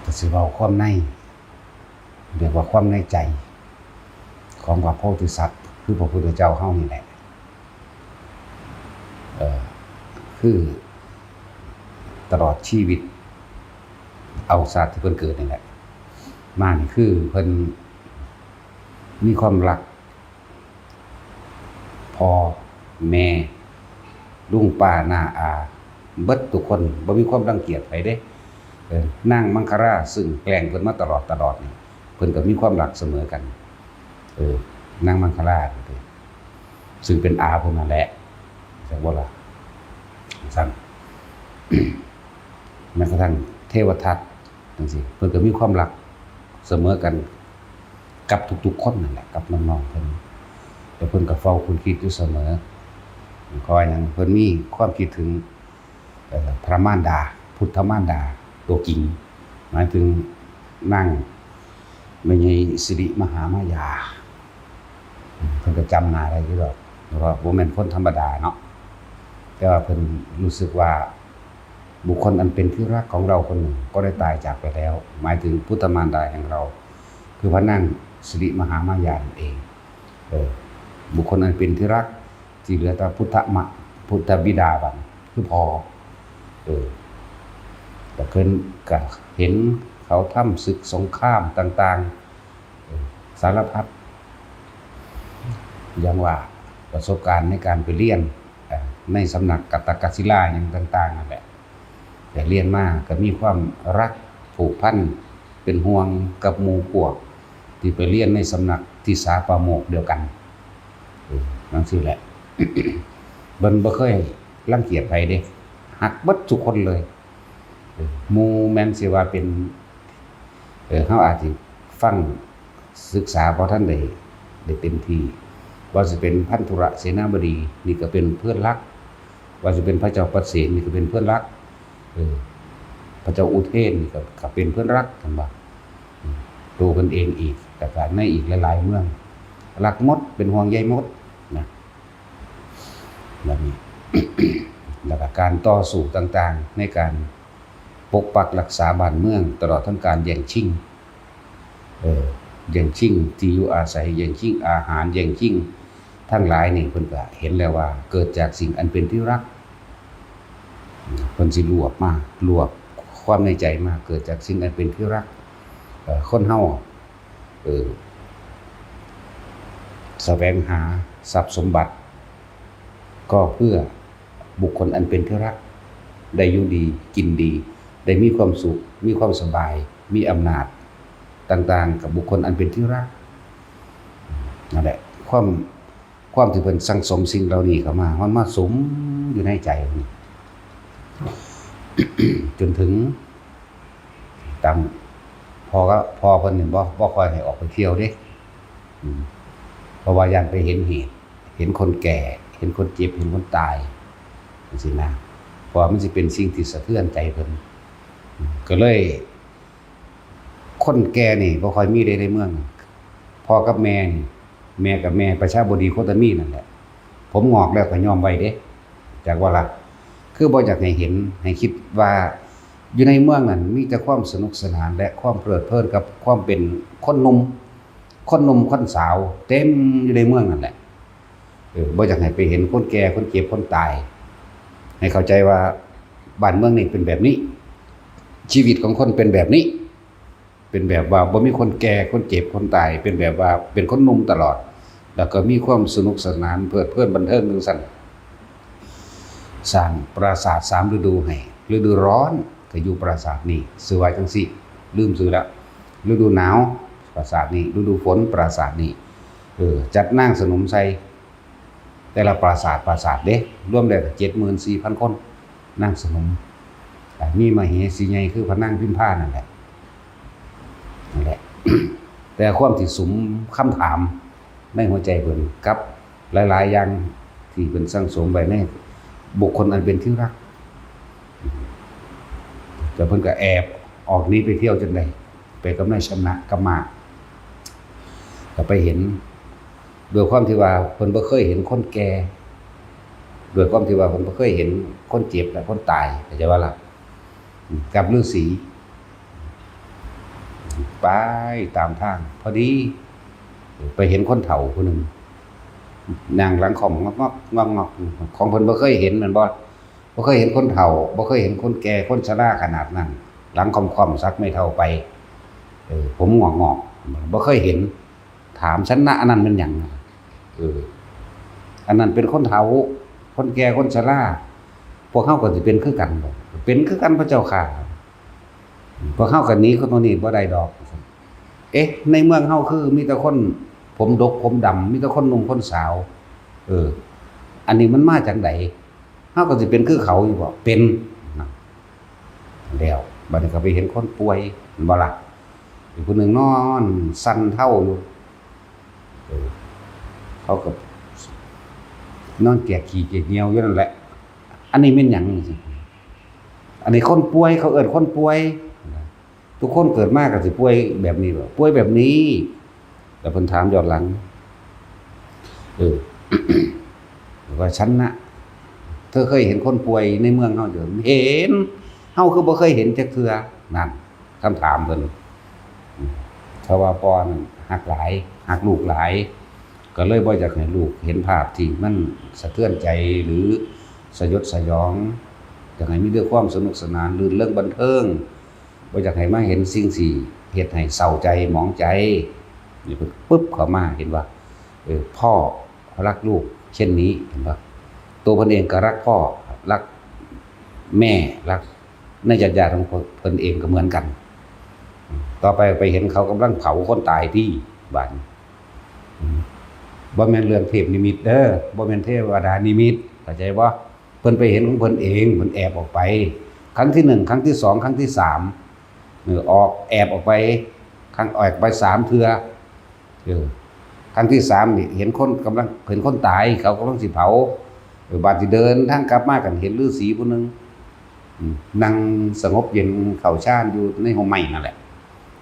ก็สิเว้าความในเรียกว่าความในใจของพระโพธิสัตว์คือพระพุทธเจ้าเฮานี่แหละคือตลอดชีวิตเอาศาสตร์ที่เพิ่นเกิดนี่แหละมานี่คือเพิ่นมีความรักพ่อแม่ลุงป้าน้าอาเบิดทุกคนบ่มีความรังเกียจไผเด้นางมังคราซึ่งแกล้งเพิ่นมาตลอดนี่เพิ่นก็มีความรักเสมอกันนางมังคราซึ่งเป็นอาเพิ่นนั่นแหละจังบ่ล่ะซั่น แม้กระทั่งเทวทัตจังซี่เพิ่นก็มีความรักเสมอกันกับทุกๆคนนั่นแหละกับน้องๆเพิ่นแต่เพิ่นก็เฝ้าคุณคิดอยู่เสมอคอยหยังเพิ่นมีความคิดถึงพระมารดาพุทธมารดาตัวจริงหมายถึงนางแม่ใหญ่สิริมหามายาเพิ่นก็จำหน้าได้อยู่ดอกเพราะว่าบ่แม่นคนธรรมดาเนาะแต่ว่าเพิ่นรู้สึกว่าบุคคลอันเป็นที่รักของเราคนหนึ่งก็ได้ตายจากไปแล้วหมายถึงพุทธมารดาแห่งเราคือพระนางสิริมหามายานั่นเองบุคคลอันเป็นที่รักที่เหลือแต่พุทธบิดาบัดคือพอแต่เพิ่นก็เห็นเขาทำศึกสงครามต่างๆสารพัดอย่างว่าประสบการณ์ในการไปเรียนในสำนักกัตตกศิลาอย่างต่างๆนั่นแหละแต่เรียนมาก็มีความรักผูกพันเป็นห่วงกับหมู่พวกที่ไปเรียนในสำนักที่สาปาโมกเดียวกันนั่นสิแหละ เบิ่นบ่เคยรังเกียจไผเด้ฮักเบิดทุกคนเลยหมู่แม่นสิว่าเป็นเฮาอาจสิฟังศึกษาบ่ทันได้เต็มที่ว่าสิเป็นพันธุระเสนาบดีนี่ก็เป็นเพื่อนรักว่าสิเป็นพระเจ้าประเสนนี่ก็เป็นเพื่อนรักพระเจ้าอุเทนนี่ก็เป็นเพื่อนรักกันว่าตัวเพิ่นเองอีกแต่ก็ในอีกหลายๆเมืองรักหมดเป็นห่วงใยหมดนะแบบนี้ แล้วก็การต่อสู้ต่างๆในการปกปักรักษาบ้านเมืองตลอดทั้งการแย่งชิงแย่งชิงที่อยู่อาศัยแย่งชิงอาหารแย่งชิงทั้งหลายนี่เพิ่นก็เห็นแล้วว่าเกิดจากสิ่งอันเป็นที่รักเพิ่นสิรวบความในใจมาเกิดจากสิ่งอันเป็นที่รักคนเฮาแสวงหาทรัพย์สมบัติก็เพื่อบุคคลอันเป็นที่รักได้อยู่ดีกินดีได้มีความสุขมีความสบายมีอำนาจต่างๆกับบุคคลอันเป็นที่รักนั่นแหละความที่เพิ่นสั่งสมสิ่งเหล่านี้เข้ามามันมาสมอยู่ในใจจนถึงตามพอเพิ่นนี่บ่ค่อยให้ออกไปเที่ยวเด้เพราะว่าย่านไปเห็นเหตุเห็นคนแก่เห็นคนเจ็บเห็นคนตายจังซี่นะเพราะมันสิเป็นสิ่งที่สะเทือนใจเพิ่นก็เลยคนแก่นี่บ่ค่อยมีในเมืองพ่อกับแม่นี่แม่กับแม่ประชาบดีโคตมีนั่นแหละผมงอกแล้วก็ยอมไว้เด้จากว่าล่ะคือบ่อยากให้เห็นให้คิดว่าอยู่ในเมืองนั้นมีแต่ความสนุกสนานและความเพลิดเพลินกับความเป็นคนหนุ่มคนสาวเต็มอยู่ในเมืองนั่นแหละบ่อยากให้ไปเห็นคนแก่คนเจ็บคนตายให้เข้าใจว่าบ้านเมืองนี่เป็นแบบนี้ชีวิตของคนเป็นแบบนี้เป็นแบบว่าบ่มีคนแก่คนเจ็บคนตายเป็นแบบว่าเป็นคนหนุ่มตลอดแล้วก็มีความสนุกสนานเพลิดเพลินบันเทิงจังซั่นสร้างปราสาท3ฤดูให้ฤดูร้อนก็อยู่ปราสาทนี้ชื่อว่าจังซี่ลืมชื่อแล้วฤดูหนาวปราสาทนี้ฤดูฝนปราสาทนี้จัดนางสนมใส่แต่ละปราสาทเด้รวมแล้วก็ 74,000 คนนางสนมมีมเหสีใหญ่คือพระนางพิมพานั่นแหละ แต่ความที่สุมคำถามในหัวใจเพิ่นกับหลายๆอย่างที่เพิ่นสั่งสมไว้ในบุคคลอันเป็นที่รักแต่เพิ่นก็แอบออกนี้ไปเที่ยวจนได้ไปกับนายชนะกมาก็ไปเห็นด้วยความที่ว่าเพิ่นบ่เคยเห็นคนแก่ด้วยความที่ว่าเพิ่นบ่เคยเห็นคนเจ็บและคนตายเข้าใจว่าล่ะกับฤาษี ไปตามทางพอดีไปเห็นคนเฒ่าคนหนึ่งนางหลังของงอกของเพิ่นบ่เคยเห็นแม่นบ่เคยเห็นคนเฒ่าบ่เคยเห็นคนแก่คนชราขนาดนั้นหลังค่อมๆซักไม่เท่าไปผมงอกบ่เคยเห็นถามฉันนะอันนั้นเป็นหยังอันนั้นเป็นคนเฒ่าคนแก่คนชราพวกเฮาก็สิเป็นคือกันบ่เป็นคือกันพระเจ้าค่ะพวกเฮาก็หนีคนนี้บ่ได้ดอกในเมืองเฮาคือมีแต่คนผมดกผมดำมีแต่คนหนุ่มคนสาวอันนี้มันมาจากไหนเฮาก็สิเป็นคือเขาอยู่บ่เป็นแล้วบัดนี้ก็ไปเห็นคนป่วยบ่ล่ะอีกคนหนึ่งนอนสั่นเท่าอยู่เขาก็นอนแก่ขี้เกียจเหี่ยวอยู่นั่นแหละอันนี้เป็นหยังอันนี้คนป่วยเขาเอิ้นคนป่วยทุกคนเกิดมาก็สิป่วยแบบนี้บ่ป่วยแบบนี้แล้วเพิ่นถามย้อนหลังว่าฉันนะเธอเคยเห็นคนป่วยในเมืองเฮาอยู่เห็นเฮาคือบ่เคยเห็นจักเทื่อนั่นคำถามเพิ่นเพราะว่าพ่อนั่นฮักหลายฮักลูกหลายก็เลยบ่อยากให้ลูกเห็นภาพที่มันสะเทือนใจหรือสยดสยองอยากให้มีเรื่องความสนุกสนานลื่นเริงบันเทิงบ่อยากให้มาเห็นสิ่งที่เฮ็ดให้เศร้าใจหมองใจนี่ปึ๊บเข้ามาเห็นว่าพ่อรักลูกเช่นนี้เห็นป่ะตัวเพิ่นเองก็รักพ่อรักแม่รักในญาติๆของเพิ่นเองก็เหมือนกันต่อไปเห็นเขากำลังเผาคนตายที่บ้านบ่แม่นเรื่องเทพนิมิตเด้อบ่แม่นเทวดานิมิตเข้าใจบ่เพิ่นไปเห็นของเพิ่นเองเพิ่นแอบออกไปครั้งที่1ครั้งที่2ครั้งที่3ออกแอบออกไปครั้งออกไป3เทื่อครั้งที่3นี่เห็นคนตายเขากำลังสิเผาบาดสิเดินทางกลับมากันเห็นฤาษีผู้นึงนั่งสงบเย็นเข้าฌานอยู่ในห้องไม้นั่นแหละ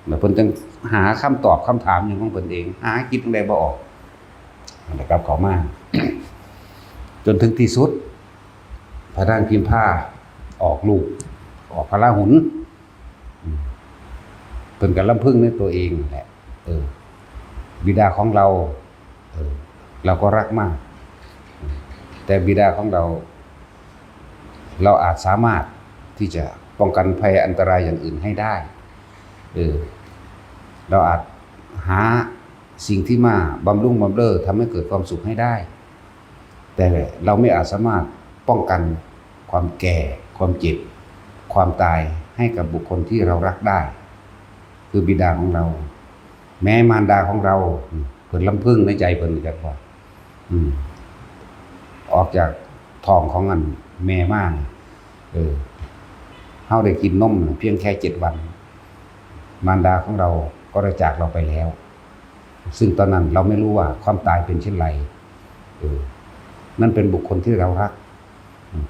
แล้วเพิ่นจึงหาคำตอบคำถามอย่างของเพิ่นเองหาคิดจังได๋บ่ออกนะครับเข้ามา จนถึงที่สุดพระนางพิมพาออกลูกออกพระราหุลเพิ่นก็ลำพึงในตัวเองแหละบิดาของเราเราก็รักมากแต่บิดาของเราอาจสามารถที่จะป้องกันภัยอันตรายอย่างอื่นให้ได้เราอาจหาสิ่งที่มาบำรุงบำเรอทำให้เกิดความสุขให้ได้แต่เราไม่อาจสามารถป้องกันความแก่ความเจ็บความตายให้กับบุคคลที่เรารักได้คือบิดาของเราแม้มารดาของเราเพิ่นลำพึงในใจเพิ่นจักว่าออกจากท้องของอันแม่มาเฮาได้กินนมเพียงแค่7วันมารดาของเราก็ได้จากเราไปแล้วซึ่งตอนนั้นเราไม่รู้ว่าความตายเป็นเช่นไรนั่นเป็นบุคคลที่เรารัก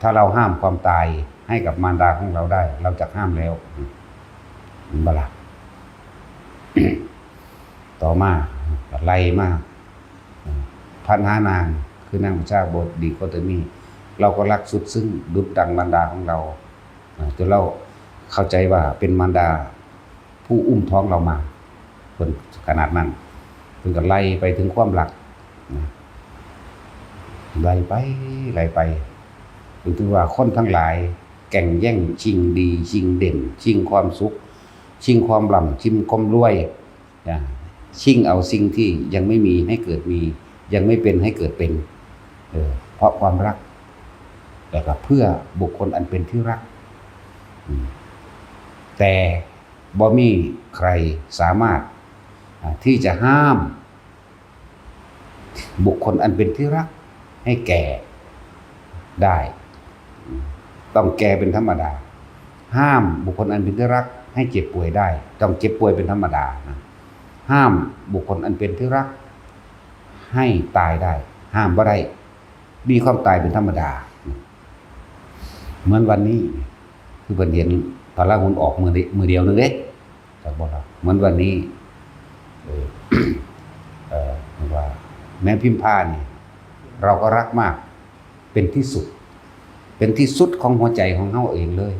ถ้าเราห้ามความตายให้กับมารดาของเราได้เราจะห้ามแล้วบ่ล่ะ ต่อมาไล่มาพันหานางคือนางพระเจ้าบดีโคตมีเราก็รักสุดซึ่งดุจดังมารดาของเราจนเราเข้าใจว่าเป็นมารดาผู้อุ้มท้องเรามาคนขนาดนั้นถึงกับไล่ไปถึงความรักไล่ไปถึงว่าคนทั้งหลายแข่งแย่งชิงดีชิงเด่นชิงความสุขชิงความร่ำชิงความรวยชิงเอาสิ่งที่ยังไม่มีให้เกิดมียังไม่เป็นให้เกิดเป็นเพราะความรักแต่ก็เพื่อบุคคลอันเป็นที่รักแต่บ่มีใครสามารถที่จะห้ามบุคคลอันเป็นที่รักให้แก่ได้ต้องแก่เป็นธรรมดาห้ามบุคคลอันเป็นที่รักให้เจ็บป่วยได้ต้องเจ็บป่วยเป็นธรรมดาห้ามบุคคลอันเป็นที่รักให้ตายได้ห้ามบ่ได้มีความตายเป็นธรรมดาเหมือนวันนี้คือเพิ่นเห็นพระราหุลออกมือเดียวนึงเด้แต่บ่ล่ะเหมือนวันนี้ว่าแม่พิมพานี่เราก็รักมากเป็นที่สุดของหัวใจของเฮาเองเลย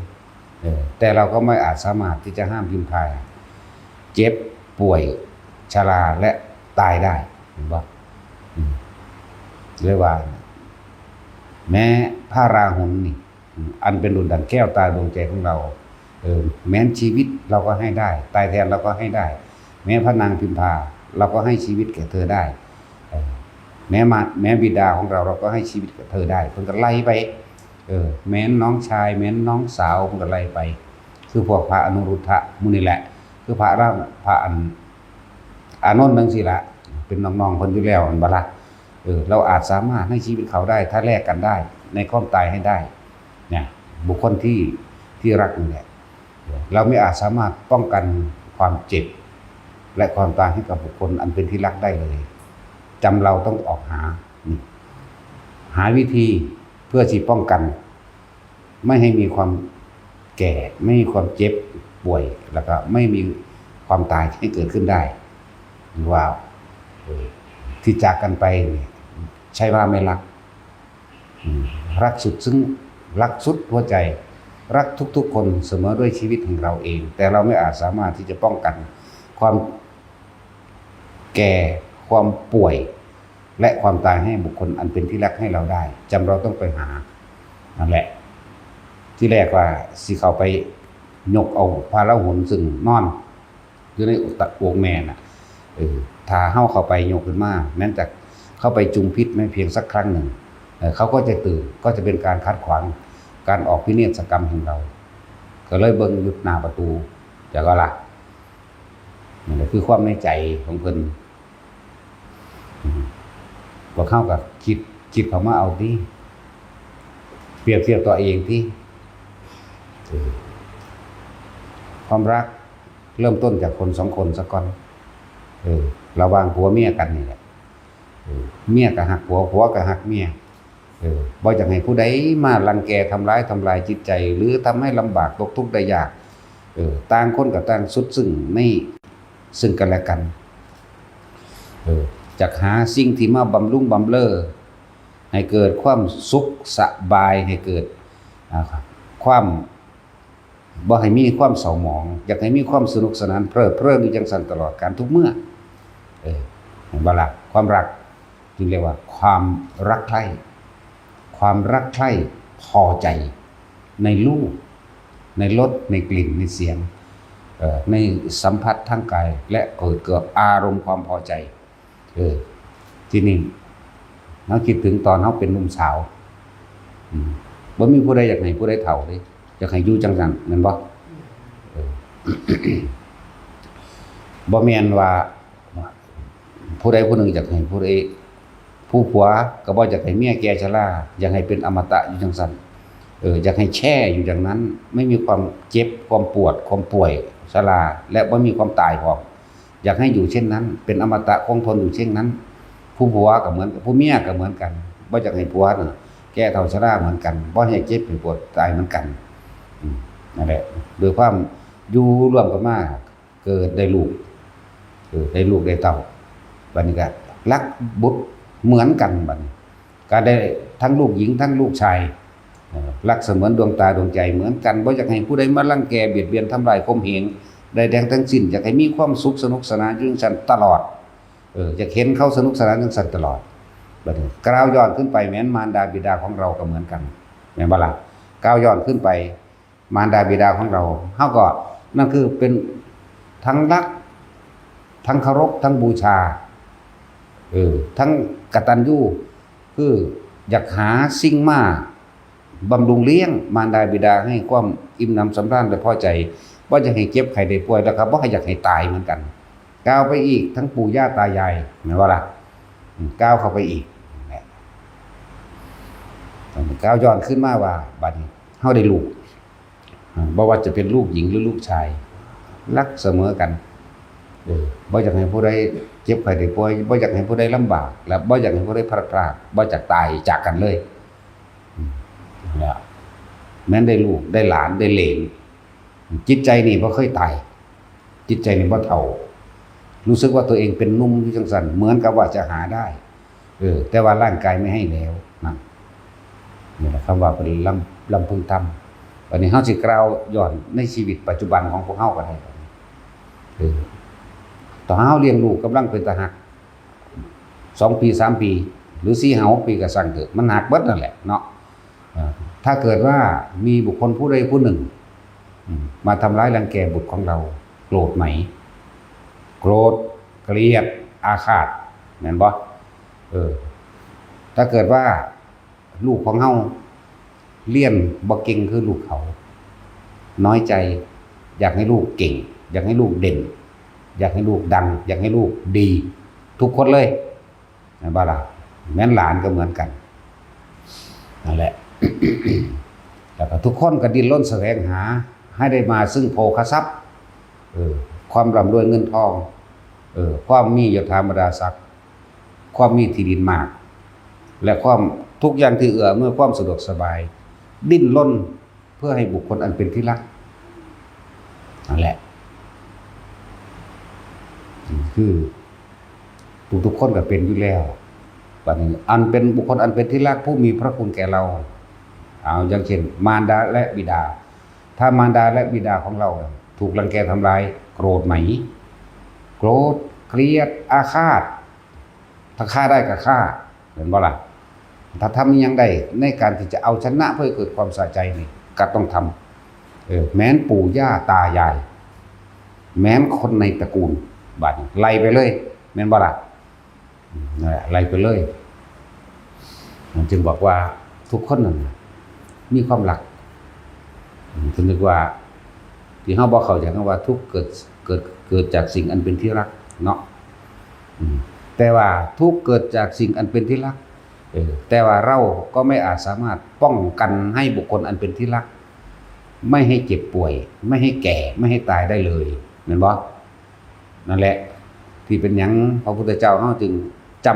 แต่เราก็ไม่อาจสามารถที่จะห้ามพิมพา เจ็บป่วยชราและตายได้เห็นบ่เรียกว่าแม้พระราหุลนี่อันเป็นดุจดั่งแก้วตาดวงใจของเราแม้ชีวิตเราก็ให้ได้ตายแทนเราก็ให้ได้แม้พระนางพิมพาเราก็ให้ชีวิตแก่เธอได้แม้บิดาของเราก็ให้ชีวิตแก่เธอได้เพิ่นก็ไล่ไปแม้น้องชายแม้น้องสาวเพิ่นก็ไล่ไปคือพวกพระอนุรุทธะมุนี่แหละคือพระอานนท์จังซี่ล่ะเป็นน้องๆเพิ่นอยู่แล้วอันบ่ล่ะเราอาจสามารถให้ชีวิตเขาได้ถ้าแลกกันได้ในความตายให้ได้เนี่ยบุคคลที่รักนี่แหละเราไม่อาจสามารถป้องกันความเจ็บและความตายให้กับบุคคลอันเป็นที่รักได้เลยจำเราต้องออกหาวิธีเพื่อที่ป้องกันไม่ให้มีความแก่ไม่มีความเจ็บป่วยแล้วก็ไม่มีความตายให้เกิดขึ้นได้หรือว่าที่จากกันไปใช่ว่าไม่รักสุดซึ่งรักสุดหัวใจรักทุกๆคนเสมอด้วยชีวิตของเราเองแต่เราไม่อาจสามารถที่จะป้องกันความแก่ความป่วยและความตายให้บุคคลอันเป็นที่รักให้เราได้จำเราต้องไปหานั่นแหละที่แรกว่าสิเขาไปยกเอาพระราหุลซึ่งนอนอยู่ในอกแม่น่ะถ้าเฮาเข้าไปยกขึ้นมาแม้แต่เข้าไปจุมพิษแม้เพียงสักครั้งหนึ่งเขาก็จะตื่นก็จะเป็นการคัดขวางการออกพิเนศกรรมของเราก็เลยเบิ่งยุดหน้าประตูจากก็ละนี่คือความในใจของเพิ่นบ่เข้ากับคิดเขามาเอาที่เปรียบเทียบตัวเองที่ความรักเริ่มต้นจากคนสองคนสักก่อนระหว่างผัวเมียกันนี่แหละเมียก็หักผัวก็หักเมียบ่อยากให้ผู้ใดมารังแกทำร้ายจิตใจหรือทำให้ลำบากตกทุกข์ได้ยากต่างคนกับต่างสุดซึ่งกันและกันจากหาสิ่งที่มาบำรุงบำเรอให้เกิดความสุขสบายให้เกิดความบ่ให้มีความเศร้าหมองอยากให้มีความสนุกสนานเพลิดเพลินอยู่จังซั่นตลอดการทุกเมื่อบ่ล่ะความรักจึงเรียกว่าความรักใคร่พอใจในรูปในรสในกลิ่นในเสียงในสัมผัสทางกายและเกิดอารมณ์ความพอใจที่นี่เราคิดถึงตอนเขาเป็นหนุ่มสาวบ่มีผู้ใดอยากให้ผู้ใดเฒ่าเลยอยากให้อยู่จังซั่นแม่นบ่บ่แม่นว่าผู้ใดผู้หนึ่งอยากให้ผู้ใดผู้ผัวก็บ่อยากให้เมียแก่ชราอยากให้เป็นอมตะอยู่จังซั่นอยากให้แช่อยู่อย่างนั้นไม่มีความเจ็บความปวดความป่วยชราและบ่มีความตายพร้อมอยากให้อยู่เช่นนั้นเป็นอมตะคงทนอยู่เช่นนั้นผู้ผัวก็เหมือนผู้เมียก็เหมือนกันบ่อยากให้ผัวน่ะแก่เฒ่าชราเหมือนกันบ่ให้เจ็บให้ปวดตายเหมือนกันนั่นแหละโดยความอยู่ร่วมกันมาเกิดได้ลูกได้เต้าบัดนี้ก็รักบุตรเหมือนกันบัดนี้ก็ได้ทั้งลูกหญิงทั้งลูกชายรักเสมือนดวงตาดวงใจเหมือนกันบ่อยากให้ผู้ใดมารังแกเบียดเบียนทำลายข่มเหงใดแดงทั้งสิ้นอยากให้มีความสุขสนุกสนานอยู่จังซั่นตลอดอยากเห็นเขาสนุกสนานจังซั่นตลอดบัดนี้กล่าวย้อนขึ้นไปแม้นมารดาบิดาของเราก็เหมือนกันแม่นบ่ล่ะกล่าวย้อนขึ้นไปมารดาบิดาของเราเฮาก็นั่นคือเป็นทั้งรักทั้งเคารพทั้งบูชาทั้งกตัญญูคืออยากหาสิ่งมาบำรุงเลี้ยงมารดาบิดาให้ความอิ่มหนำสำราญและพอใจบ่จะให้เจ็บไข้ได้ป่วยแล้วครับบ่ให้อยากให้ตายเหมือนกันก้าวไปอีกทั้งปู่ย่าตายายแม่นบ่ล่ะก้าวเข้าไปอีกก้าวย้อนขึ้นมาว่าบัดนี้เฮาได้ลูกบ่ว่าจะเป็นลูกหญิงหรือลูกชายรักเสมอกันบ่อยากให้ผู้ใดเจ็บไข้ได้ป่วยบ่อยากให้ผู้ใดลำบากและบ่อยากให้ผู้ใดพลัดพรากบ่อยากตายจากกันเลยแม้นได้ลูกได้หลานได้เหลนจิตใจนี่บ่เคยตายจิตใจนี่บ่เฒ่ารู้สึกว่าตัวเองเป็นหนุ่มอยู่จังซั่นเหมือนกับว่าจะหาได้แต่ว่าร่างกายไม่ให้แล้วนั่นนี่แหละคำว่าเป็นลำพึงทำวันนี้เฮาสิกล่าวย้อนในชีวิตปัจจุบันของพวกเฮาก็ได้ ต่อเฮาเลี้ยงลูกกำลังเป็นตาหัก2 ปี3 ปีหรือ4 5 6 ปีก็สั่งเถอะมันหักเบิดนั่นแหละเนาะถ้าเกิดว่ามีบุคคลผู้ใดผู้หนึ่งมาทำร้ายรังแกบุตรของเราโกรธไหมโกรธเกลียดอาฆาตแม่นบ่ถ้าเกิดว่าลูกของเฮาเรียนบ่เก่งคือลูกเขาน้อยใจอยากให้ลูกเก่งอยากให้ลูกเด่นอยากให้ลูกดังอยากให้ลูกดีทุกคนเลยนะบ่ล่ะแม่นหลานก็เหมือนกันนั่นแหละ แล้วก็ทุกคนก็ดิ้นรนแสวงหาให้ได้มาซึ่งโภคทรัพย์ความร่ำรวยเงินทองความมียศถาบรรดาศักดิ์ความมีที่ดินมากและความทุกอย่างที่เอื้อเมื่อความสะดวกสบายดิ้นรนเพื่อให้บุคคลอันเป็นที่รักนั่นแหละคือทุกคนก็เป็นอยู่แล้วบัดนี้อันเป็นบุคคลอันเป็นที่รักผู้มีพระคุณแก่เราอย่างเช่นมารดาและบิดาถ้ามารดาและบิดาของเราถูกรังแกทำร้ายโกรธไหมโกรธเกลียดอาฆาตถ้าฆ่าได้ก็ฆ่าเห็นบ่ล่ะถ้าทำยังได้ในการที่จะเอาชนะเพื่อเกิดความสะใจนี่ก็ต้องทำแม้นปู่ย่าตายายแม้นคนในตระกูลบัดไล่ไปเลยแม่นบ่ล่ะไล่ไปเลยจึงบอกว่าทุกคนนั้นมีความรักถึงนึกว่าที่เฮาบ่เข้าใจคำว่าทุกข์เกิดจากสิ่งอันเป็นที่รักเนาะแต่ว่าทุกข์เกิดจากสิ่งอันเป็นที่รักแต่ว่าเราก็ไม่อาจสามารถป้องกันให้บุคคลอันเป็นที่รักไม่ให้เจ็บป่วยไม่ให้แก่ไม่ให้ตายได้เลยแม่นบ่นั่นแหละที่เป็นหยังพระพุทธเจ้าเฮาจึงจ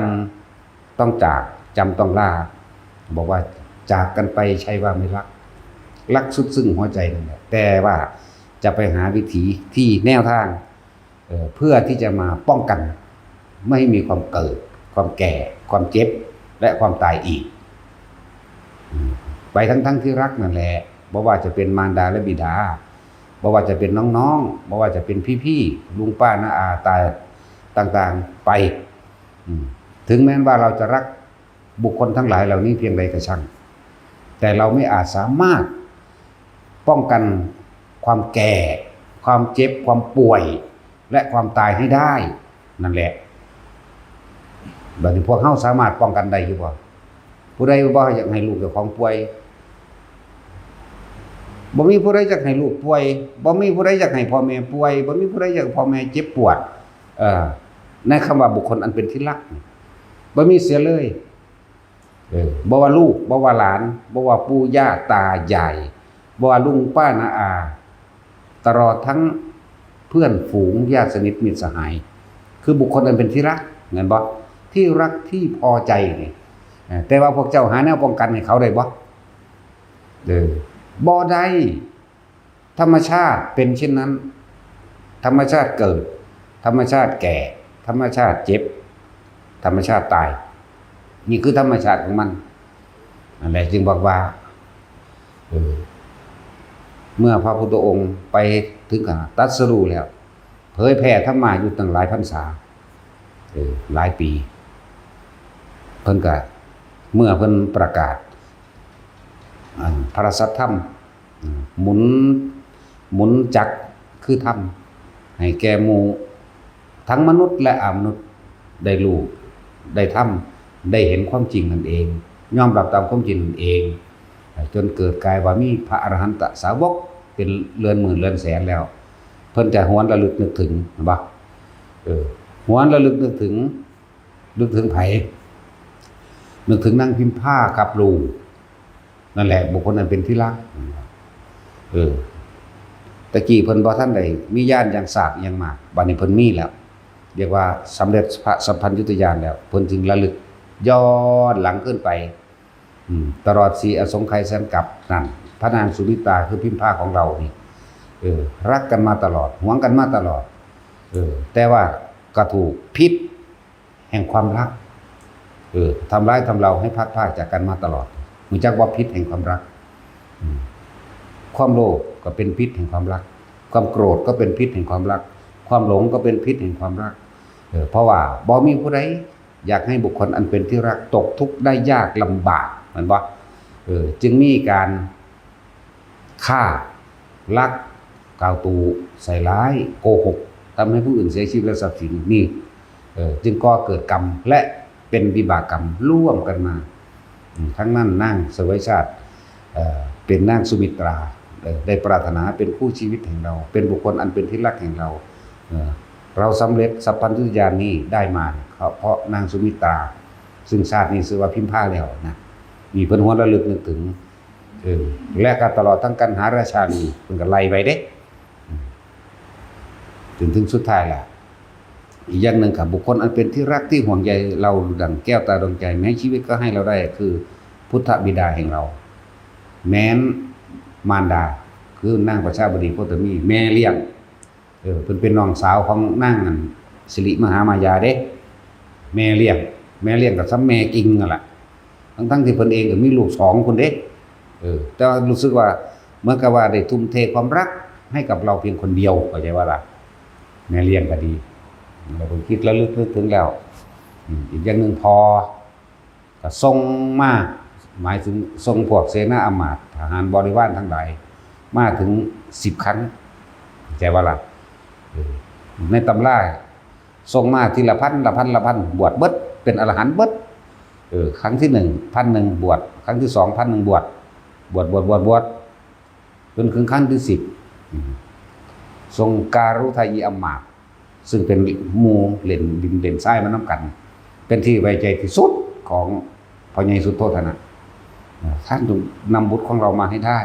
ำต้องจากจำต้องลาบอกว่าจากกันไปใช่ว่าไม่รักสุดซึ่งหัวใจนั่นแหละแต่ว่าจะไปหาวิธีที่แนวทางเพื่อที่จะมาป้องกันไม่ให้มีความเกิดความแก่ความเจ็บและความตายอีกไปทั้งที่รักนั่นแหละบ่ว่าจะเป็นมารดาและบิดาบ่ว่าจะเป็นน้องๆบ่ว่าจะเป็นพี่ๆลุงป้าน้าอาตาต่างๆไปถึงแม้ว่าเราจะรักบุคคลทั้งหลายเหล่านี้เพียงใดก็ช่างแต่เราไม่อาจสามารถป้องกันความแก่ความเจ็บความป่วยและความตายให้ได้นั่นแหละบัดนี้พวกเฮาสามารถป้องกันได้อยู่บ่ผู้ใดบ่อยากให้ลูกเจ้าของป่วยบ่มีผู้ใดอยากให้ลูกป่วยบ่มีผู้ใดอยากให้พ่อแม่ป่วยบ่มีผู้ใดอยากให้พ่อแม่เจ็บปวดในคำว่าบุคคลอันเป็นที่รักบ่มีเสียเลยบ่ว่าลูกบ่ว่าหลานบ่ว่าปู่ย่าตายายบ่ว่าลุงป้าน้าอาตลอดทั้งเพื่อนฝูงญาติสนิทมิตรสหายคือบุคคลอันเป็นที่รักเงินบ่ที่รักที่พอใจนี่แต่ว่าพวกเจ้าหาแนวป้องกันให้เขาได้บ่บ่ได้ธรรมชาติเป็นเช่นนั้นธรรมชาติเกิดธรรมชาติแก่ธรรมชาติเจ็บธรรมชาติตายนี่คือธรรมชาติของมันนั่นแหละจึงบอกว่าเมื่อพระพุทธองค์ไปถึงขนาดตรัสรู้แล้วเผยแผ่ธรรมะอยู่ตั้งหลายพรรษาหลายปีเพิ่นก็เมื่อเพิ่นประกาศพระสัทธรรมหมุนจักรคือธรรมให้แก่หมู่ทั้งมนุษย์และอมนุษย์ได้รู้ได้ทำได้เห็นความจริงนั่นเองยอมรับตามความจริงนั่นเองจนเกิดกลายว่ามีพระอรหันตสาวกเป็นเรือนหมื่นเรือนแสนแล้วเพิ่นจะหวนระลึกนึกถึงบ่หวนระลึกนึกถึงไผนึกถึงนางพิมพากับลูกนั่นแหละบุคคลนั้นเป็นที่รักตะกี้เพิ่นบ่ทันได้มีญาณอย่างสากอย่างมากบัดนี้เพิ่นมีแล้วเรียกว่าสำเร็จพระสัมพันยุตญาณแล้วเพิ่นจึงระลึกย้อนหลังขึ้นไปตลอด4อสงไขยแสนกับนั่นพระนางสุมิตราคือพิมพาของเรานี่รักกันมาตลอดหวงกันมาตลอดแต่ว่าก็ถูกพิษแห่งความรักทำร้ายทำเราให้พัดพรากจากกันมาตลอดรู้จักว่าพิษแห่งความรักความโลภก็เป็นพิษแห่งความรักความโกรธก็เป็นพิษแห่งความรักความหลงก็เป็นพิษแห่งความรัก เพราะว่าบ่มีผู้ใดอยากให้บุคคลอันเป็นที่รักตกทุกข์ได้ยากลำบากเหมือนว่าจึงมีการฆ่าลักกล่าวตูใส่ร้ายโกหกทำให้ผู้อื่นเสียชีวิตและทรัพย์สินนี่จึงก่อเกิดกรรมและเป็นวิบากกรรมร่วมกันมาทั้งนั้นนางเสวยชาติเป็นนางสุมิตราได้ปรารถนาเป็นคู่ชีวิตแห่งเราเป็นบุคคลอันเป็นที่รักแห่งเราเราสำเร็จสัพพัญญุญาณนี้ได้มาเพราะนางสุมิตราซึ่งชาตินี้ชื่อว่าพิมพาแล้วนะมีเพิ่นหัวระลึกนึกถึงและก็ตลอดทั้งกันหาราชานีเพิ่นก็ไล่ไปเด้ถึงสุดท้ายล่ะอีกอย่างหนึ่งครับบุคคลอันเป็นที่รักที่ห่วงใยเราดังแก้วตาดวงใจแม้ชีวิตก็ให้เราได้คือพุทธบิดาแห่งเราแม้นมารดาคือนางประชาบดีโคตมีแม่เลี้ยงเพิ่นเป็นน้องสาวของนางสิริมหามายาเด้แม่เลี้ยงกับซ้ำแม่กิงนั่นแหละทั้งที่เพิ่นเองก็มีลูก2คนเด้แต่รู้สึกว่าเหมือนกับว่าได้ทุ่มเทความรักให้กับเราเพียงคนเดียวเข้าใจว่าล่ะแม่เลี้ยงก็ดีเราเพิ่งคิดแล้วลึกถึงแล้วอีกอย่างหนึ่งพอก็ทรงมาหมายถึงทรงพวกเสนาอมาตย์ทหารบริวารทั้งหลายมาถึง10 ครั้งใจว่าล่ะในตำราทรงมาทีละพันบวชเบิดเป็นอรหันต์เบิดครั้งที่1,000บวชครั้งที่2,000บวชจนถึงครั้งที่10ทรงการุทายีอมาตย์ซึ่งเป็นหมู่เล่นดินเล่นทรายมาน้ำกันเป็นที่ไว้ใจที่สุดของพระใหญ่สุโธทนะท่านต้องนำบุตรของเรามาให้ได้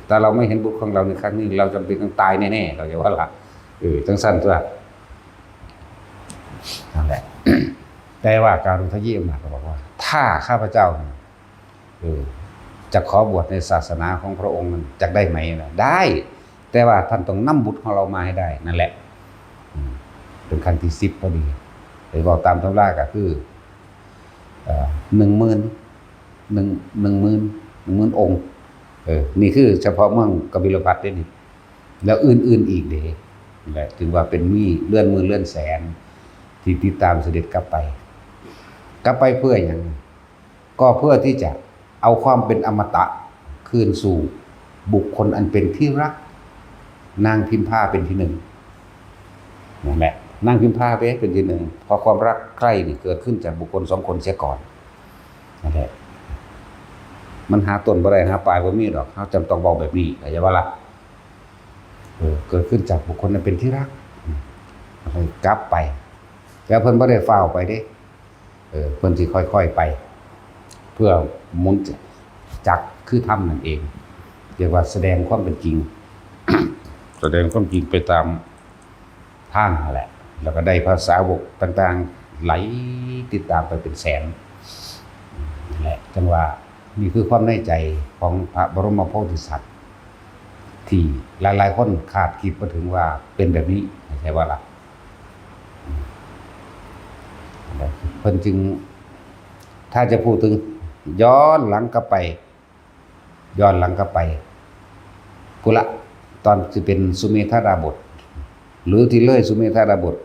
แต่เราไม่เห็นบุตรของเราในครั้งนี้เราจำเป็นต้องตายแน่ๆเราจะว่าละจังสั้นตัวนั่นแหละ แต่ว่าการุทายีอมาตย์ก็บอกว่าถ้าข้าพเจ้าจะขอบวชในศาสนาของพระองค์มันจะได้ไหมนะได้แต่ว่าท่านต้องนำบุตรของเรามาให้ได้นั่นแหละเป็นครั้งที่10พอดีเลยบอกตามตำราก็คือ10,000องค์นี่คือเฉพาะเมืองกบิลพัสดุนี่แล้วอื่นๆอีกเด้แหละถึงว่าเป็นมีเลื่อนมือเลื่อนแสนที่ติดตามเสด็จกลับไปเพื่ออย่างก็เพื่อที่จะเอาความเป็นอมตะคืนสู่บุคคลอันเป็นที่รักนางพิมพาเป็นที่1นั่นแหละนางพิมพาเป็นที่1พอความรักใคร่นี่เกิดขึ้นจากบุคคล2 คนเสียก่อนนั่นแหละมันหาต้นบ่ได้หาปลายบ่มีหรอกเฮาจำต้องบอกแบบนี้เข้าใจว่าล่ะเกิดขึ้นจากบุคคลอันเป็นที่รักเลยกลับไปแล้วเพิ่นบ่ได้ฟ้าวไปเด้เพิ่นสิค่อยๆไปเพื่อหมุนจักคือธรรมนั่นเองเรียกว่าแสดงความเป็นจริง แสดงความจริงไปตามทางนั่นแหละแล้วก็ได้ภาษาวกต่างๆไหลติดตามไปเป็นแสนนั่นแหละจังว่านี่คือความในใจของพระบรมโพธิสัตว์ที่หลายๆคนคาดคิดมาถึงว่าเป็นแบบนี้ใช่ว่าล่ะเพิ่นจึงถ้าจะพูดถึงย้อนหลังกลับไปกุละตอนที่เป็นสุเมธาดาบทหรือที่เลยสุเมธาดาบท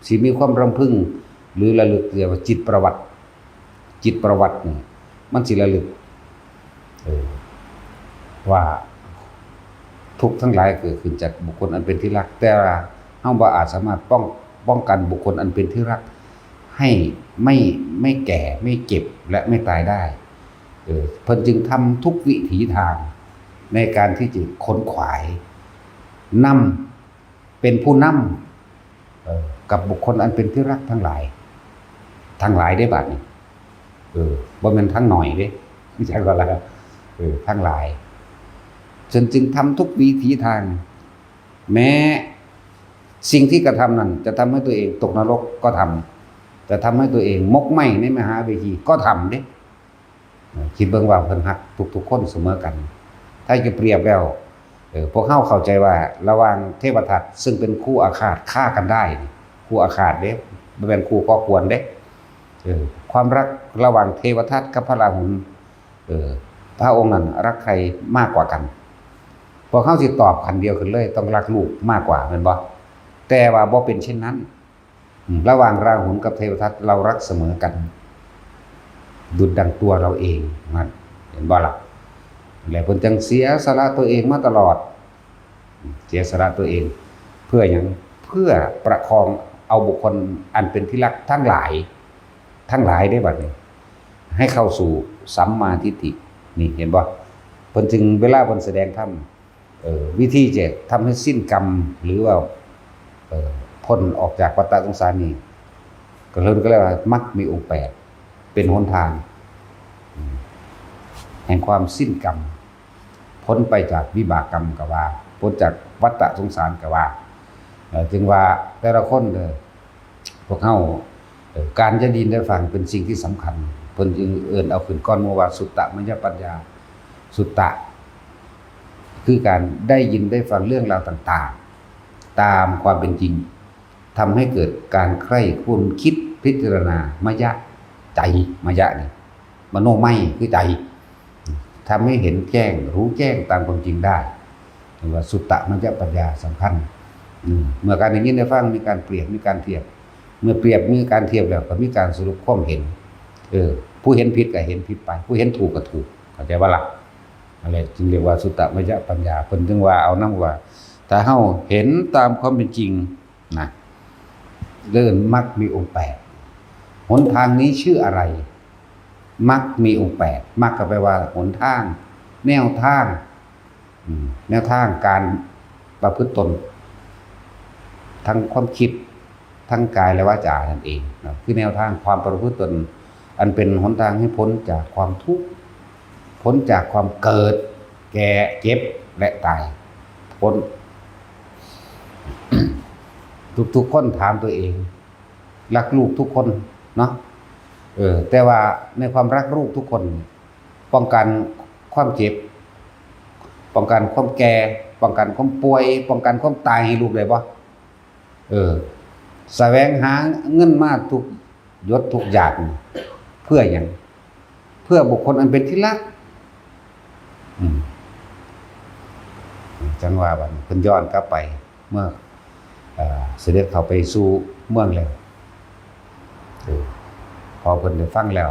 สิมีความรำพึงหรือระลึกเรียกว่าจิตประวัตินี่มันสิระลึกว่าทุกทั้งหลายเกิดขึ้นจากบุคคลอันเป็นที่รักแต่เฮาบ่อาจสามารถป้องกันบุคคลอันเป็นที่รักให้ไม่แก่ไม่เจ็บและไม่ตายได้เพิ่นจึงทำทุกวิถีทางในการที่จะค้นขวายนำเป็นผู้นำกับบุคคลอันเป็นที่รักทั้งหลายได้บัดนี้บ่แม่นทั้งหน่อยเด้ไม่ใช่ว่าอะไรทั้งหลายจึงทำทุกวิถีทางแม้สิ่งที่กระทำนั้นจะทำให้ตัวเองตกนรกก็ทำจะทำให้ตัวเองมกไหม้ในมหาเวทีก็ทำเด้คิดเบิ่งว่าเพิ่นฮักทุกคนเสมอกันถ้าจะเปรียบแล้วพวกเข้าใจว่าระหว่างเทวทัตซึ่งเป็นคู่อาฆาตฆ่ากันได้คู่อาฆาตเด้บ่แม่นคู่ก่อควรเด้ความรักระหว่างเทวทัตกับพระราหุลพระองค์นั้นรักใครมากกว่ากันพวกเขาสิตอบคันเดียวกันเลยต้องรักลูกมากกว่าแม่นบ่แต่ว่าบ่เป็นเช่นนั้น ระหว่างราหุลกับเทวทัตเรารักเสมอกันดุจดังตัวเราเองนั่นเห็นบ่ล่ะแล้วเพิ่นจังเสียสละตัวเองมาตลอดเสียสละตัวเองเพื่อหยังเพื่อประคองเอาบุคคลอันเป็นที่รักทั้งหลายได้บัดนี้ให้เข้าสู่สัมมาทิฏฐินี่เห็นบ่เพิ่นจึงเวลาเพิ่นแสดงธรรมวิธีจะทำให้สิ้นกรรมหรือว่าพ้นออกจากวัฏสงสารนี้ก็เรียกว่ามรรคมีองค์8เป็นหนทางแห่งความสิ้นกรรมพ้นไปจากวิบากกรรมก็ว่าพ้นจากวัฏสงสารก็ว่าจึงว่าแต่ละคนพวกเฮาการจะดินได้ฟังเป็นสิ่งที่สำคัญเพิ่นจึงเอิ้นเอาขึ้นก้อนโมว่าสุตตมัญญปัญญาสุตตะคือการได้ยินได้ฟังเรื่องราวต่างๆตามความเป็นจริงทำให้เกิดการใคร่ครวญคิดพิจารณามยะใจมยะนี่มโนไมคือใจทำให้เห็นแจ้งรู้แจ้งตามความจริงได้เรียกว่าสุตตมัญญปัญญาสำคัญเมื่อการได้ยินได้ฟังมีการเปรียบมีการเทียบเมื่อเปรียบมีการเทียบแล้วก็มีการสรุปความเห็นผู้เห็นผิดก็เห็นผิดไปผู้เห็นถูกก็ถูกเข้าใจว่าล่ะอะไรจึงเรียกว่าสุตตมัญญปัญญาเพิ่นจึงว่าเอานำว่าถ้าเฮาเห็นตามความเป็นจริงนะเดินมรรคมีองค์8หนทางนี้ชื่ออะไรมรรคมีองค์8มรรคก็แปลว่าหนทางแนวทางการประพฤติตนทั้งความคิดทั้งกายและวาจานั่นเองนะคือแนวทางความประพฤติตนอันเป็นหนทางให้พ้นจากความทุกข์พ้นจากความเกิดแก่เจ็บและตายพ้น ทุกคนถามตัวเองรักลูกทุกคนเนาะแต่ว่าในความรักลูกทุกคนป้องกันความเจ็บป้องกันความแก่ป้องกันความป่วยป้องกันความตายให้ลูกได้บ่แสวงหาเงินมาทุกยศทุกอย่างเพื่อหยังเพื่อบุคคลอันเป็นที่รักจังว่าบัดเพิ่นย้อนกลับไปเมื่อเสด็จเข้าไปสู่เมืองแล้วพอเพิ่นได้ฟังแล้ว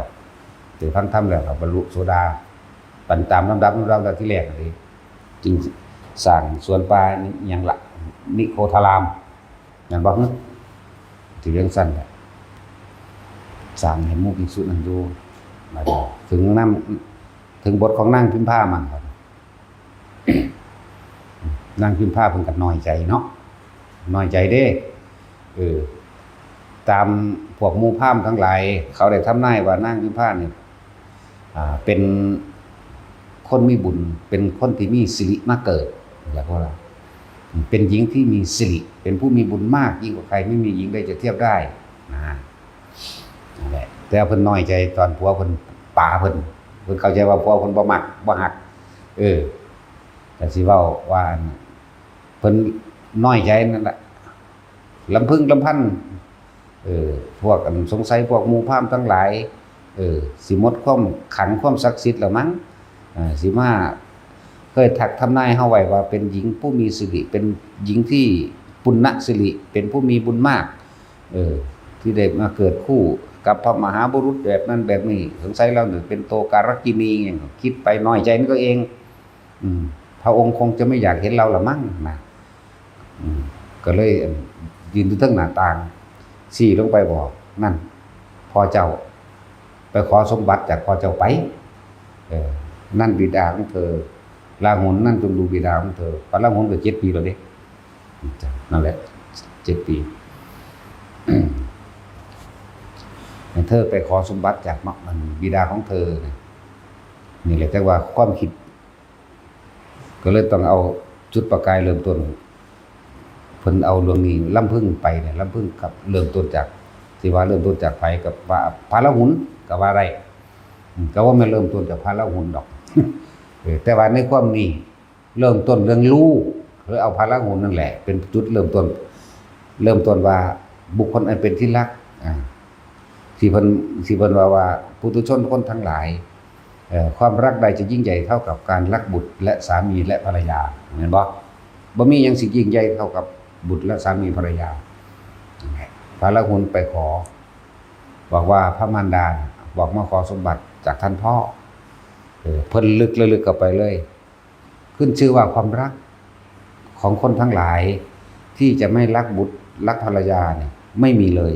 ได้ฟังธรรมแล้วก็บรรลุโสดาปันตามลำดับที่แรกนี่จึงสร้างสวนป่านี่หยังล่ะนิโคธารามนั่นบ่ฮึที่เรื่องสั้นน่ะสร้างให้หมู่ภิกษุนั้นอยู่มาถึงบทของนางพิมพามันครับนางพิมพาเพิ่นก็น้อยใจเนาะน้อยใจเด้ตามพวกหมู่พราหมณ์ทั้งหลายเขาได้ทำนายว่านางพิมพาเนี่ยเป็นคนมีบุญเป็นคนที่มีสิริมาเกิดอยากว่าล่ะเป็นหญิงที่มีสิริเป็นผู้มีบุญมากยิ่งกว่าใครไม่มีหญิงใดจะเทียบได้นั่นแหละแต่เพิ่นน้อยใจตอนผัวเพิ่นป่าเพิ่นเข้าใจว่าผัวเพิ่นบ่มักบ่ฮักแต่สิเว้าว่าเพิ่นน้อยใจนั่นแหละลำพึงลำพันพวกสงสัยพวกหมู่พราหมณ์ทั้งหลายสิหมดความขังความศักดิ์สิทธิ์แล้วมั้งสิมาเคยทักทำนายเฮาไว้ว่าเป็นหญิงผู้มีสิริเป็นหญิงที่ปุณณสิริเป็นผู้มีบุญมากที่ได้มาเกิดคู่กับพระมหาบุรุษแบบนั้นแบบนี้สงสัยเราเนี่ยเป็นโตการกินีอย่างคิดไปน้อยใจนี่ก็เองพระองค์คงจะไม่อยากเห็นเราละมั้งนะก็เลยยืนอยู่ทั้งหน้าต่างชี้ลงไปบอกนั่นพ่อเจ้าไปขอสมบัติจากพ่อเจ้าไปนั่นบิดาของเธอราหุลนั่นจงดูบิดาของเธอพระราหุลก็7 ปีแล้วเด้นั่นแหละ7 ปีเธอไปขอสมบัติจากมันบิดาของเธอนี่แหละแต่ว่าความคิดก็เลยต้องเอาจุดประกายเริ่มต้นเพิ่นเอาเรื่องนี้ลำพึงไปเนี่ยลำพึงกับเริ่มต้นจากที่ว่าเริ่มต้นจากไผกับว่าพระราหุลก็ว่าได้ก็ว่าไม่เริ่มต้นจากพระราหุลดอกแต่ว่าในความนี้เริ่มต้นเรื่องลูกหรือเอาพระราหุลนั่นแหละเป็นจุดเริ่มต้นว่าบุคคลอันเป็นที่รักที่เพิ่นว่าปุถุชนคนทั้งหลายความรักใดจะยิ่งใหญ่เท่ากับการรักบุตรและสามีและภรรยาเห็นบ่มีหยังสิยิ่งใหญ่เท่ากับบุตรและสามีภรรยา พระราหุลไปขอบอกว่าพระมารดาบอกมาขอสมบัติจากท่านพ่อเพิ่นลึกกลับไปเลยขึ้นชื่อว่าความรักของคนทั้งหลายที่จะไม่รักบุตรรักภรรยาเนี่ยไม่มีเลย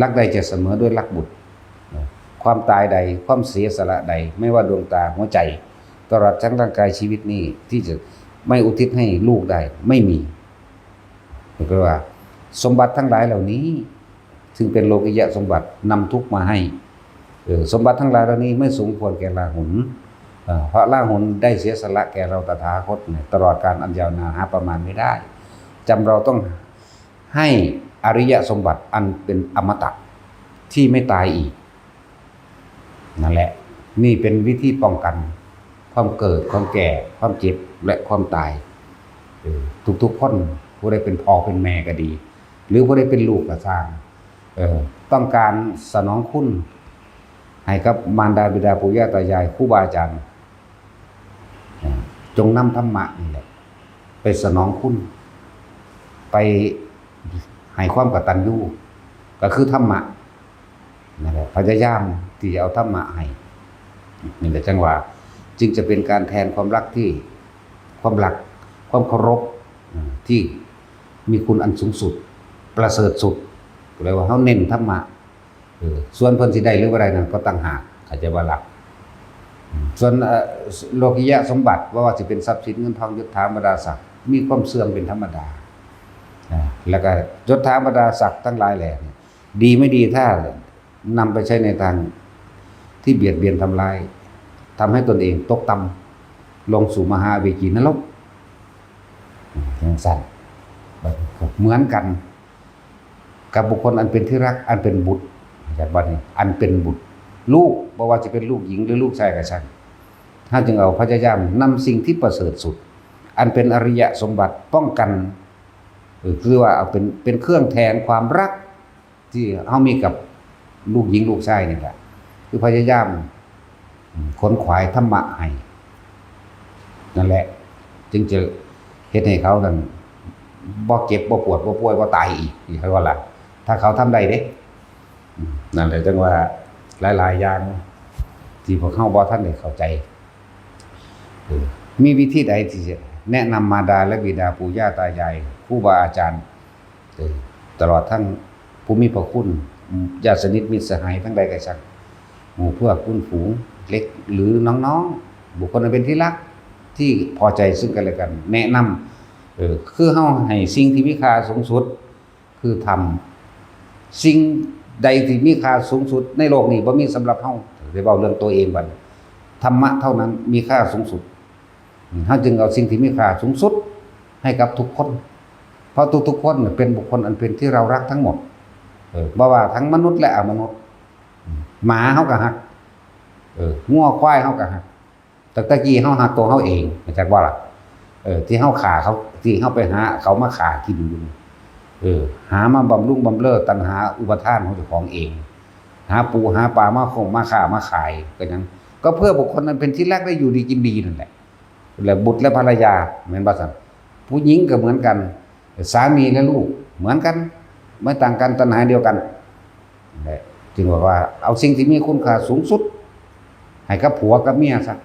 รักใดจะเสมอด้วยรักบุตรความตายใดความเสียสละใดไม่ว่าดวงตาหัวใจตลอดทั้งร่างกายชีวิตนี้ที่จะไม่อุทิศให้ลูกได้ไม่มีเพราะว่าสมบัติทั้งหลายเหล่านี้ซึ่งเป็นโลกิยะสมบัตินำทุกข์มาให้สมบัติทั้งหลายเหล่านี้ไม่สมควรแก่ราหุลเพราะราหุลได้เสียสละแก่เราตถาคตเนี่ยตลอดการอันยาวนานหาประมาณไม่ได้จำเราต้องให้อริยสมบัติอันเป็นอมตะที่ไม่ตายอีกนั่นแหละนี่เป็นวิธีป้องกันความเกิดความแก่ความเจ็บและความตายทุกคนผู้ใดเป็นพ่อเป็นแม่ก็ดีหรือผู้ใดเป็นลูกก็สร้างต้องการสนองคุณให้กับมารดาบิดาปู่ย่าตายายครูบาอาจารย์จงนำธรรมะนี่แหละไปสนองคุณไปให้ความกตัญญูก็คือธรรมะนั่นแหละพยายามที่จะเอาธรรมะให้นี่แหละจังหวะจึงจะเป็นการแทนความรักที่ความรักความเคารพที่มีคุณอันสูงสุดประเสริฐสุดเลยว่าเขาเน้นธรรมะส่วนเพิ่นสิได้หรือบ่ได้นั้นก็ต่างหากอาจจะว่าหลักส่วนโลกิยะสมบัติว่าจะเป็นทรัพย์สินเงินทองยศถาบรรดาศักดิ์มีความเสื่อมเป็นธรรมดาแล้วก็ยศถาบรรดาศักดิ์ทั้งหลายแหล่ดีไม่ดีถ้านำไปใช้ในทางที่เบียดเบียนทำลายทำให้ตนเองตกต่ำลงสู่มหาอเวจีนรกอย่างสั้นเหมือนกันกับบุคคลอันเป็นที่รักอันเป็นบุตรจากบ้านนี้อันเป็นบุตรลูกบ่ว่าจะเป็นลูกหญิงหรือลูกชายก็ช่างถ้าจึงเอาพยายามนำสิ่งที่ประเสริฐสุดอันเป็นอริยสมบัติป้องกันคือว่าเอาเป็นเครื่องแทนความรักที่เฮามีกับลูกหญิงลูกชายนี่แหละคือพยายามขนขวายธรรมะให้นั่นแหละจึงจะเฮ็ดให้เขานั้นบ่เจ็บบ่ปวดบ่ป่วยบ่ตายอีกนี่คือว่าล่ะถ้าเขาทำได้เด้นั่นแหละจังว่าหลายๆอย่างที่พวกเฮาบ่ทันได้เข้าใจมีวิธีใดที่จะแนะนำมารดาและบิดาปู่ย่าตายายครูบาอาจารย์ตลอดทั้งผู้มีพระคุณญาติสนิทมิตรสหายทั้งใดก็ช่างหมู่พวกคุณฝูงเล็กหรือน้องๆบุคคลอันเป็นที่รักที่พอใจซึ่งกันและกันแนะนำคือเฮาให้สิ่งที่มีค่าสูงสุดคือทำสิ่งใดที่มีค่าสูงสุดในโลกนี้บ่มีสำหรับเฮาได้เว้าเรื่องตัวเองบัดธรรมะเท่านั้นมีค่าสูงสุดเฮาจึงเอาสิ่งที่มีค่าสูงสุดให้กับทุกคนเพราะทุกๆคนเป็นบุคคลอันเป็นที่เรารักทั้งหมดบ่ว่าทั้งมนุษย์และอมนุษย์หมาเฮาก็ฮักงัวควายเฮาก็ฮักตะกี้เฮาฮักตัวเฮาเองมาจากว่าล่ะที่เฮาฆ่าเขาที่เฮาไปหาเขามาฆ่ากินอยู่หามาบำรุงบำเรอตัณหาอุปทานของเจ้าของเองหาปูหาปลามาคงมาฆ่ามาขายก็นั้นก็เพื่อบุคคลนั้นเป็นที่รักได้อยู่ดีกินดีนั่นแหละแล้วบุตรและภรรยาเหมือนบ่ซั่นผู้หญิงก็เหมือนกันสามีและลูกเหมือนกันไม่ต่างกันตัณหาเดียวกันจึงบอกว่าเอาสิ่งที่มีคุณค่าสูงสุดให้กับผัวกับเมียซะ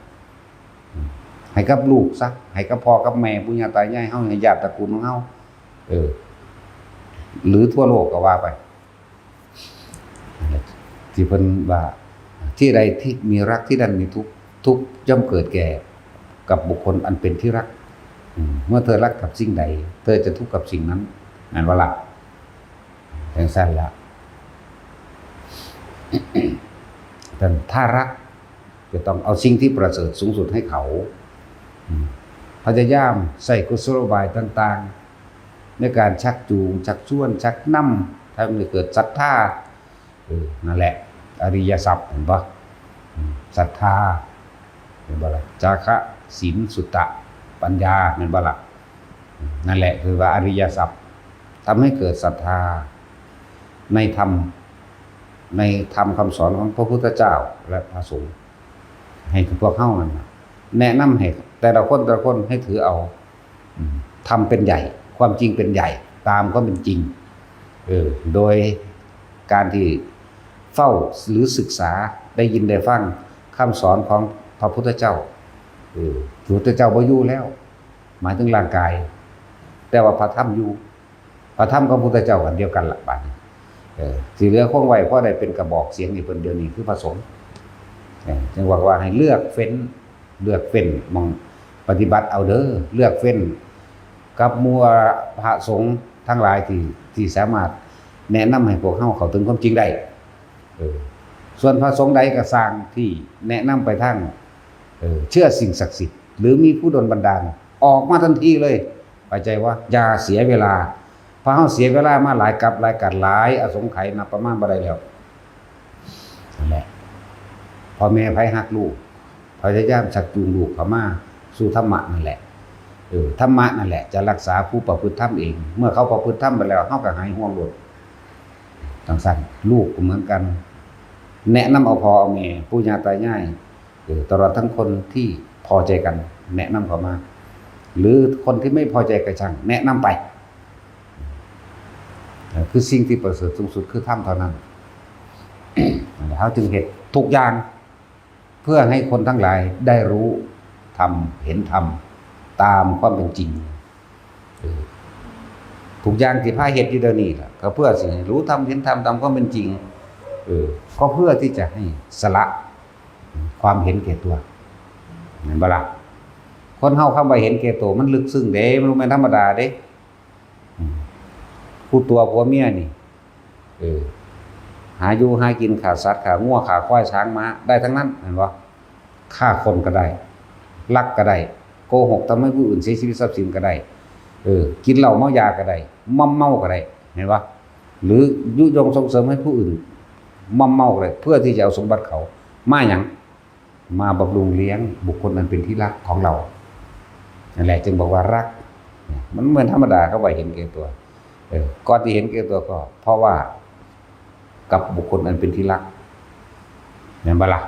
ให้กับลูกซะให้กับพ่อกับแม่ปู่ย่าตายายเฮาให้ญาติตระกูลของเฮาหรือทั่วโลกก็ว่าไปที่เพิ่นว่าที่ใดที่มีรักที่นั่นมีทุกข์ย่อมเกิดแก่กับบุคคลอันเป็นที่รักเมื่อเธอรักกับสิ่งใดเธอจะทุกข์กับสิ่งนั้นนั่นว่าล่ะอย่างสั้นละแต่ถ้ารักจะต้องเอาสิ่งที่ประเสริฐสูงสุดให้เขาพยายามใส่กุศโลบายต่างๆในการชักจูงชักชวนชักนำทำให้เกิดศรัทธานั่นแหละอริยทรัพย์เห็นปะศรัทธาเห็นปะล่ะจาคะศีลสุตตะปัญญาเห็นปะล่ะนั่นแหละคือว่าอริยทรัพย์ทำให้เกิดศรัทธาในธรรมคำสอนของพระพุทธเจ้าและพระสงฆ์ให้พวกเข้ามันแนะนำให้แต่ละคนให้ถือเอาทำเป็นใหญ่ความจริงเป็นใหญ่ตามก็เป็นจริง โดยการที่เฝ้าหรือศึกษาได้ยินได้ฟังคำสอนของพระพุทธเจ้าพระพุทธเจ้าบ่อยู่แล้วหมายถึงร่างกายแต่ว่าพระธรรมอยู่พระธรรมกับพระพุทธเจ้ากันเดียวกันละบัดนี้สิเหลือคงไว้เพราะได้เป็นกระบอกเสียงนี่เพิ่นเดี๋ยวนี้คือพระสงฆ์จึงว่าให้เลือกเฟ้นมองปฏิบัติเอาเด้อเลือกเฟ้นกับมัวพระสงฆ์ทั้งหลายที่สามารถแนะนำให้พวกเฮาเข้าถึงความจริงได้ส่วนพระสงฆ์ใดก็สร้างที่แนะนำไปทางเชื่อสิ่งศักดิ์สิทธิ์หรือมีผู้ดลบันดาลออกมาทันทีเลยเข้าใจว่าอย่าเสียเวลาเพราะเฮาเสียเวลามาหลายกับหลายกัดหลายอสงไขยนับประมาณบ่ได้แล้วนั่นแหละพ่อแม่ไผฮักลูกพยายามชักจูงลูกเข้ามาสู่ธรรมะนั่นแหละธรรมะนั่นแหละจะรักษาผู้ประพฤติธรรมเองเมื่อเขาประพฤติธรรมไปแล้วเฮาก็หายห่วงโลดจังซั่นลูกก็เหมือนกันแนะนำเอาพ่อเอาแม่ปู่ย่าตายายตลอดทั้งคนที่พอใจกันแนะนำเข้ามาหรือคนที่ไม่พอใจก็ช่างแนะนำไปคือสิ่งที่ประเสริฐสูงสุดคือธรรมเท่านั้นเขาจึงเห็นทุกอย่างเพื่อให้คนทั้งหลายได้รู้ธรรมเห็นธรรมตามความเป็นจริงทุกอย่างที่พาเฮ็ดอยู่เดี๋ยวนี้ล่ะก็เพื่อสิให้รู้ธรรมเห็นธรรมตามความเป็นจริงก็เพื่อที่จะให้สละความเห็นแก่ตัวเห็นบ่ล่ะคนเฮาคำว่าเห็นแก่ตัวมันลึกซึ้งเด้มันบ่แม่นธรรมดาเด้ผู้ตัวผัวเมียนี่หาอยู่หากินขาสัตว์ขางัวขาควายช้างม้าได้ทั้งนั้นเห็นบ่ฆ่าคนก็ได้ลักก็ได้โกหกทำให้ผู้อื่นเสียชีวิตทรัพย์สินก็ได้กินเหล้าเมายาก็ได้ม่อมเมาก็ได้เห็นบ่หรือยุยงส่งเสริมให้ผู้อื่นม่อมเมาก็ได้เพื่อที่จะเอาสมบัติเขามาหยังมาบำรุงเลี้ยงบุคคลนั้นเป็นที่รักของเรานั่นแหละจึงบอกว่ารักมันเหมือนธรรมดาเขาว่าเห็นแก่ตัวก่อนที่เห็นแก่ตัวก็เพราะว่ากับบุคคลอันเป็นที่รักเห็นบ่ล่ะ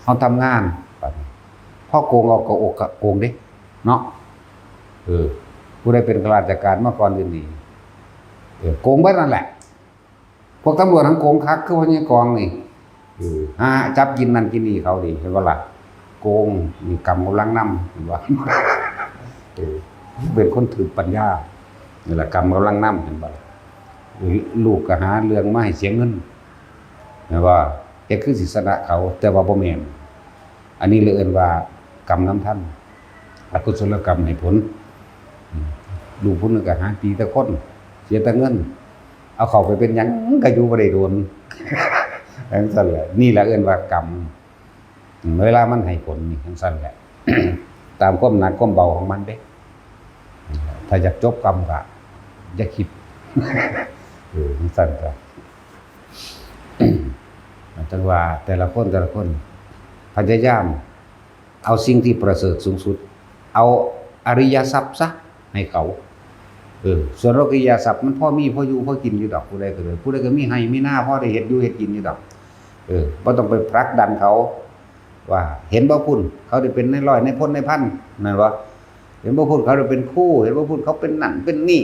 เขาทำงานพ่อโกงเอากระอกกะโกงเด้เนาะผู้ใดเป็นข้าราชการมาก่อนอื่นนี่โกงไว้นั่นแหละพวกตำรวจทั้งโกงคักคือพญากองนี่จับกินนั่นกินนี่เขาดิเห็นบ่ล่ะโกงมีกรรมกำลังนำเห็นบ่เป็นคนถือปัญญานี่แหละกรรมกำลังนำเห็นบ่ลูกก็หาเรื่องมาให้เสียเงินนะว่าเฮ็ดคือสิสนะเขาแต่ว่าบ่แม่นอันนี้เลยเอิ้นว่ากรรมนำท่านอกุศลกรรมให้ผลลูกผู้นึงก็หาตีแต่คนเสียแต่เงินเอาเข้าไปเป็นหยังก็อยู่บ่ได้โดนจังซั่นแหละนี่แหละเอิ้นว่ากรรมเวลามันให้ผลนี่จังซั่นแหละตามความหนักความเบาของมันเด้ถ้าอยากจบกรรมก็อย่าคิดสั่นก็จังว่าแต่ละคนพยายามเอาสิ่งที่ประเสริฐสูงสุดเอาอริยทรัพย์ซะให้เขาส่วนโลกียทรัพย์มันพอมีพออยู่พอกินอยู่ดอกผู้ใดก็เลยผู้ใดก็มีให้มีหน้าพอได้เฮ็ดอยู่เฮ็ดกินอยู่ดอกบ่ต้องไปผลักดันเขาว่าเห็นบ่พุ่นเขาได้เป็นในร้อยในพ้นในพันนั่นว่าเห็นบ่พุ่นเขาได้เป็นคู่เห็นบ่พุ่นเขาเป็นนั่นเป็นนี่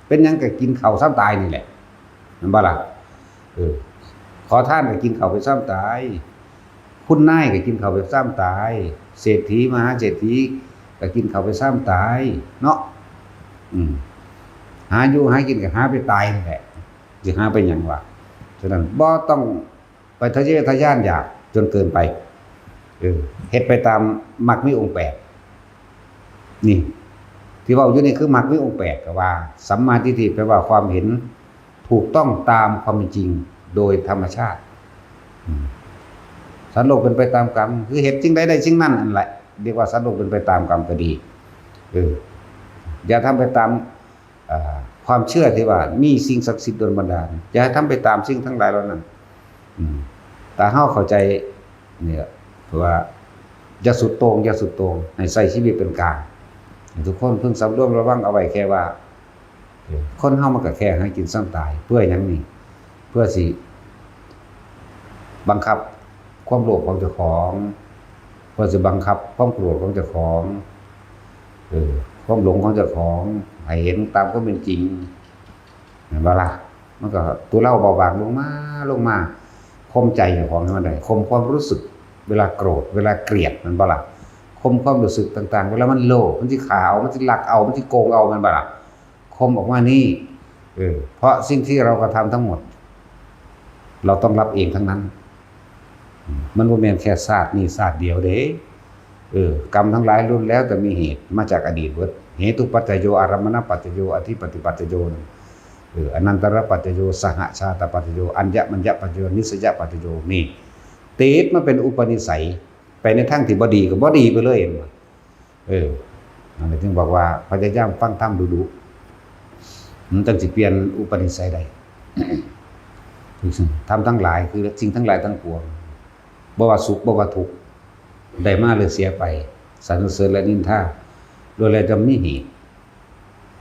เป็นหยังก็กินข้าวซ้ำตายนี่แหละนั่นบ่ล่ะขอทานก็กินข้าวไปซ้ำตายคุณนายก็กินข้าวไปซ้ำตายเศรษฐีมหาเศรษฐีก็กินข้าวไปซ้ำตายเนาะหาอยู่หากินก็หาไปตายนี่แหละสิหาไปหยังวะฉะนั้นบ่ต้องไปทะเยอทะยานอยากจนเกินไปเฮ็ดไปตามมรรคมีองค์8นี่ที่เว้าอยู่นี่คือมรรคมีองค์8ก็ว่าสัมมาทิฏฐิแปลว่าความเห็นถูกต้องตามความเป็นจริงโดยธรรมชาติสันโลกเป็นไปตามกรรมคือเหตุสิ่งใดได้สิ่งนั้นนั่นแหละเรียกว่าสันโลกเป็นไปตามกรรมก็ดีอย่าทำไปตามความเชื่อที่ว่ามีสิ่งศักดิ์สิทธิ์ดลบันดาลอย่าทำไปตามสิ่งทั้งหลายเหล่านั้นแต่เฮาเข้าใจเนี่ยว่าอย่าสุดโต่งให้ใช้ชีวิตเป็นกลางทุกคนเพิ่งสำรวมระวังเอาไว้แค่ว่าคนเฮามันก็แค่ให้กินซ้ำตายเพื่อหยังนี่เพื่อสิบังคับความโลภของเจ้าของเพื่อสิบังคับความโกรธของเจ้าของความหลงของเจ้าของให้เห็นตามความเป็นจริง เห็นบ่ล่ะมันก็ตัวเราเบาบางลงมาข่มใจของมันได้ข่มความรู้สึกเวลาโกรธเวลาเกลียดมันบ่ล่ะข่มความรู้สึกต่างๆเวลามันโลภมันสิขาวมันสิลักเอามันสิโกงเอามันบ่ล่ะข่มออกมานี่เพราะสิ่งที่เรากระทำทั้งหมดเราต้องรับเองทั้งนั้นมันบ่แม่นแค่ชาตินี้ชาติเดียวเด้กรรมทั้งหลายล้วนแล้วแต่มีเหตุมาจากอดีตเบิดเหตุปัจจโยอารมณปัจจโยอธิปฏิปัจจโยอนันตรปัจจโยสหชาตปัจจโยอัญญมัญญปัจจโยนิสยปัจจโยนี่ติดมาเป็นอุปนิสัยไปในทางที่บ่ดีก็บ่ดีไปเลยนั่นถึงบอกว่าพยายามฟังธรรมดูๆมันต้องสิเปลี่ยนอุปนิสัยได้ทำทั้งหลายคือสิ่งทั้งหลายทั้งปวงบ่ว่าสุขบ่ว่าทุกข์ได้มาหรือเสียไปสรรเสริญและนินทาโดยแล้วจะมีเหตุ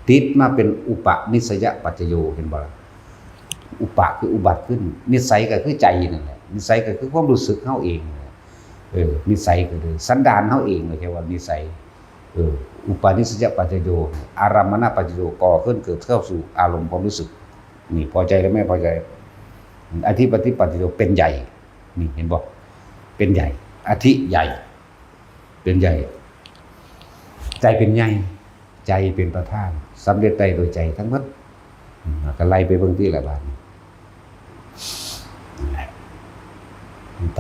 ติดมาเป็นอุปนิสัยปัจจโยเห็นบ่ล่ะอุปคืออุบัติขึ้นนิสัยก็คือใจนั่นแหละนิสัยก็คือความรู้สึกเฮาเองนิสัยก็คือสันดานเฮาเองเลยแค่ว่านิสัยอุปนิสัยปัจจโยอารมณปัจจโยก่อขึ้นเกิดเข้าสู่อารมณ์ความรู้สึกนี่พอใจและไม่พอใจอธิปฏิปัจจโยเป็นใหญ่นี่เห็นบ่เป็นใหญ่อธิใหญ่เป็นใหญ่ใจเป็นใหญ่ใจเป็นประธานสำเร็จได้โดยใจทั้งหมดก็ไล่ไปเบิ่งที่ละบาด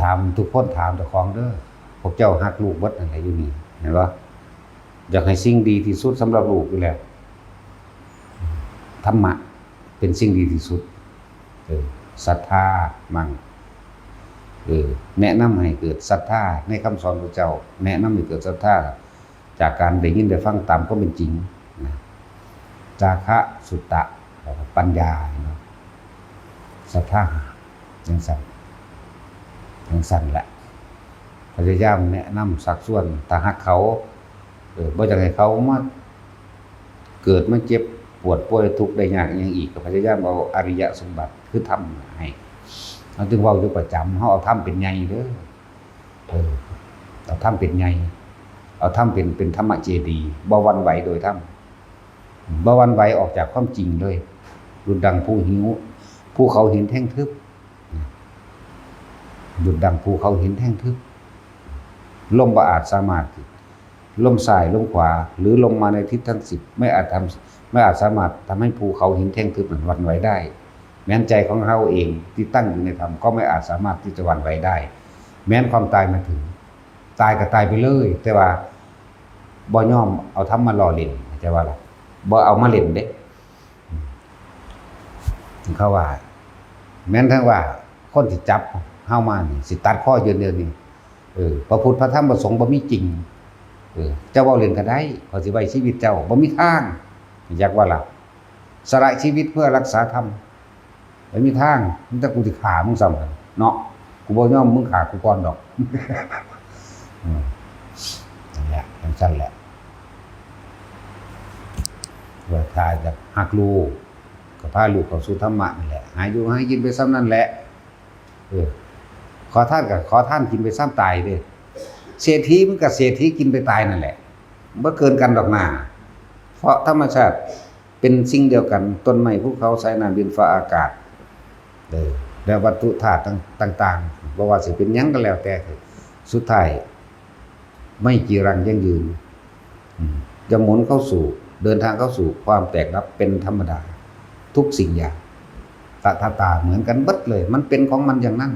ถามทุกคนถามเจ้าของเด้อพวกเจ้าฮักลูกเบิดนั่นแหละอยู่นี่เห็นบ่อยากให้สิ่งดีที่สุดสำหรับลูกอยู่แล้วธรรมะเป็นสิ่งดีที่สุดศรัทธามั่งแนะนำให้เกิดศรัทธาในคำสอนของเจ้าแนะนำให้เกิดศรัทธาจากการได้ยินได้ฟังตามก็เป็นจริงนะจาคะสุตตะปัญญาศรัทธาอย่างสั่นแหละพยายามแนะนำสักส่วนถ้าหักเขาบ่อยากให้เขามาเกิดมาเจ็บปวดป่วยทุกข์ได้ยากอย่างอีกก็พยายามเอาอริยสมบัติคือทำให้เราจึงเว้าอยู่ประจำเขาเอาทำเป็นใหญ่เด้อเอาทำเป็นใหญ่เอาทำเป็นธรรมเจดีย์บ่หวั่นไหวโดยธรรมบ่หวั่นไหวออกจากความจริงเลยดุจดังผู้หิวภูเขาหินแท่งทึบดุจดังภูเขาหินแท่งทึบลมบ่อาจสามารถลมซ้ายลมขวาหรือลมมาในทิศทั้ง10ไม่อาจสามารถทำให้ภูเขาหินแท่งทึบนั้นหวั่นไหวได้แม้นใจของเราเองที่ตั้งอยู่ในธรรมก็ไม่อาจสามารถที่จะหวั่นไหวได้แม้นความตายมาถึงตายก็ตายไปเลยแต่ว่าบ่ยอมเอาธรรมมาล่อเล่นเข้าใจว่าล่ะบ่เอามาเล่นเด้เขาว่าแม้นทั้งว่าคนที่จับเฮามานี่สิตัดข้อเดือนนี่พระพุทธพระธรรมพระสงฆ์บ่มีจริงเจ้าเว้าเล่นก็ได้เขาสิไว้ชีวิตเจ้าบ่มีทางอยากว่าล่ะสละชีวิตเพื่อรักษาธรรมไม่มีทางมันถ้ากูสิฆ่ามึงซ้ำเนาะกูบ่ยอมมึงฆ่ากูก่อนดอกนั่นแหละสั้นแหละว่าถ้าจะหักลูกก็พาลูกเข้าสู่ธรรมะนั่นแหละหาอยู่ให้กินไปซ้ำนั่นแหละขอท่านกับขอท่านกินไปซ้ำตายเด้เศรษฐีมันกับเศรษฐีกินไปตายนั่นแหละบ่เกินกันดอกหน้าเพราะธรรมชาติเป็นสิ่งเดียวกันต้นไม้ภูเขาสายน้ำดินฟ้าอากาศแล้ววัตถุธาตุต่างๆบ่ว่าสิเป็นหยังก็แล้วแต่สุดท้ายไม่จีรังยั่งยืนจะหมุนเข้าสู่เดินทางเข้าสู่ความแตกดับเป็นธรรมดาทุกสิ่งอย่างตาเหมือนกันเบิดเลยมันเป็นของมันอย่างนั้น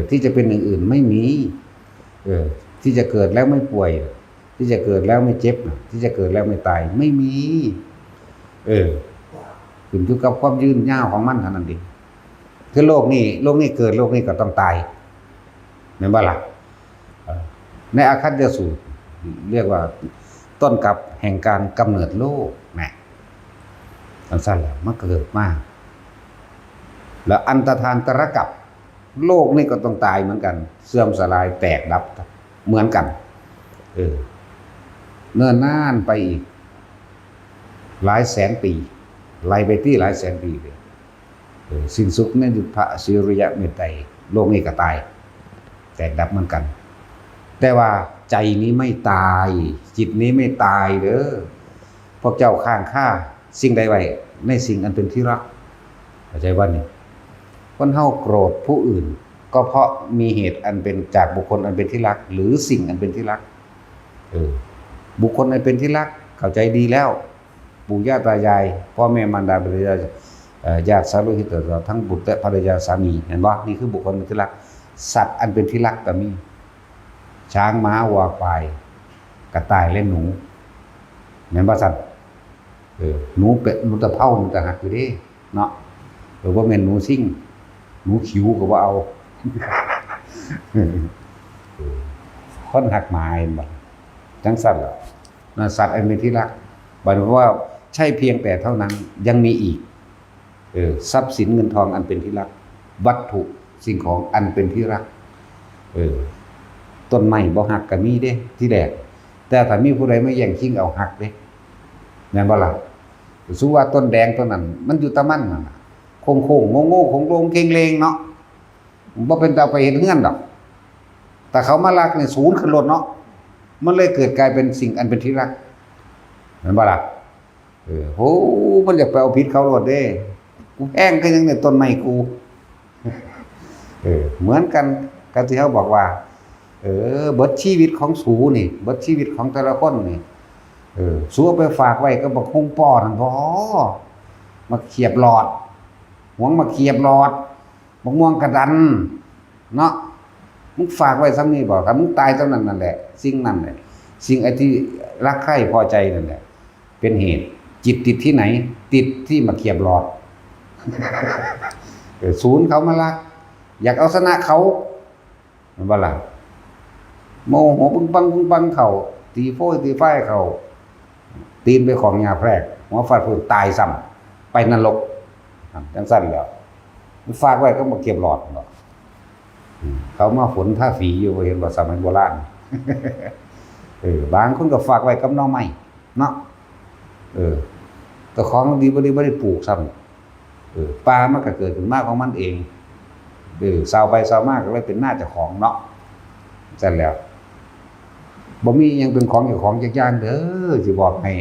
ที่จะเป็นอย่างอื่นไม่มีที่จะเกิดแล้วไม่ป่วยที่จะเกิดแล้วไม่เจ็บที่จะเกิดแล้วไม่ตายไม่มีขึ้นอยู่กับความยืนยาวของมันเท่านั้นเองคือโลกนี้เกิดโลกนี้ก็ต้องตายแม่นบ่ล่ะในอาคัตยสูตรเรียกว่าต้นกับแห่งการกำเนิดโลกนะสั้นๆแล้วมันเกิดมาแล้วอันตทานตรกับโลกนี่ก็ต้องตายเหมือนกันเสื่อมสลายแตกดับเหมือนกันเนิ่นนานไปอีกหลายแสนปีไล่ไปที่หลายแสนปีเลยสิ้นสุดในยุคพระศิริยะเมตไตรโลกนี้ก็ตายแตกดับเหมือนกันแต่ว่าใจนี้ไม่ตายจิตนี้ไม่ตายเด้อพวกเจ้าข้างค่าสิ่งใดไว้ ในสิ่งอันเป็นที่รักเข้าใจว่านี่คนเฮาโกรธผู้อื่นก็เพราะมีเหตุอันเป็นจากบุคคลอันเป็นที่รักหรือสิ่งอันเป็นที่รักบุคคลอันเป็นที่รักเข้าใจดีแล้วปู่ย่าตายายพ่อแม่มารดาบิดาญาติสาโลหิตทั้งบุตรและภรรยาสามีเห็นบ่นี่คือบุคคลเป็นที่รักสัตว์อันเป็นที่รักก็มีช้างม้าวัวควายกระต่ายและหนูเห็นบ่สัตว์หนูเป็ดหนูตะเภาหนูตะหักอยู่เด้เนาะหรือว่าแม่นหนูซิ่งหนูขิวก็บ่เอาคนหักหมายบ่จังซั่นล่ะนะสัตว์อันเป็นที่รักหมายถึงว่าใช่เพียงแต่เท่านั้นยังมีอีกทรัพย์สินเงินทองอันเป็นที่รักวัตถุสิ่งของอันเป็นที่รักต้นไม้บ่หักก็มีเด้ที่แรกแต่ถ้ามีผู้ใดมาแย่งชิงเอาหักเด้แม่นบ่ล่ะสู้ว่าต้นแดงต้นนั้นมันอยู่ตะมันน่ะโค้งๆโง่ๆโลงๆเกงเลงเนาะบ่เป็นตาไปเฮ็ดเฮือนดอกแต่เขามารักนี่ศูนย์ขึ้นรถเนาะมันเลยเกิดกลายเป็นสิ่งอันเป็นที่รักแม่นบ่ล่ะโหมันอยากไปเอาผิดเขาโลดเด้กูแอ้งก็ยังเนี่ยต้นไม้กูเหมือนกันกับที่เขาบอกว่าเบิดชีวิตของสูนี่เบิดชีวิตของแต่ละคนนี่สูไปฝากไว้ก็บอกคงป้อนั่นบ่มาเขียบหลอดหวงมาเขียบหลอดมะม่วงกระดันเนาะมึงฝากไว้ซ้ำนี่บอกถ้ามึงตายเท่านั้นนั่นแหละสิ่งนั้นแหละสิ่งไอ้ที่รักใคร่พอใจนั่นแหละเป็นเหตุจิตติดที่ไหนติดที่มาเขียบหลอดศูนย์เขามารักอยากเอาชนะเขามันบ่ล่ะโมโหปึ้งปังเขาตีโฟ้ตีไฟเขาตีนไปของยาแพรกหัวฟาดพื้นตายซ้ำไปนรกจังสั้นแล้วฝากไว้ก็มาเก็บหลอดเขามาฝนท่าฝีอยู่เห็นว่าสมัยโบราณบางคนก็ฝากไว้กับน้องไม้เนาะแต่ของดีบ่ได้ปลูกซ้ำปลามันก็เกิดขึ้นมาของมันเองเศร้าไปเศร้ามากก็เลยเป็นหน้าเจ้าของเนาะเสร็จแล้วบ่มียังเป็นของเจ้าของจักอย่างเด้อสิบอกให้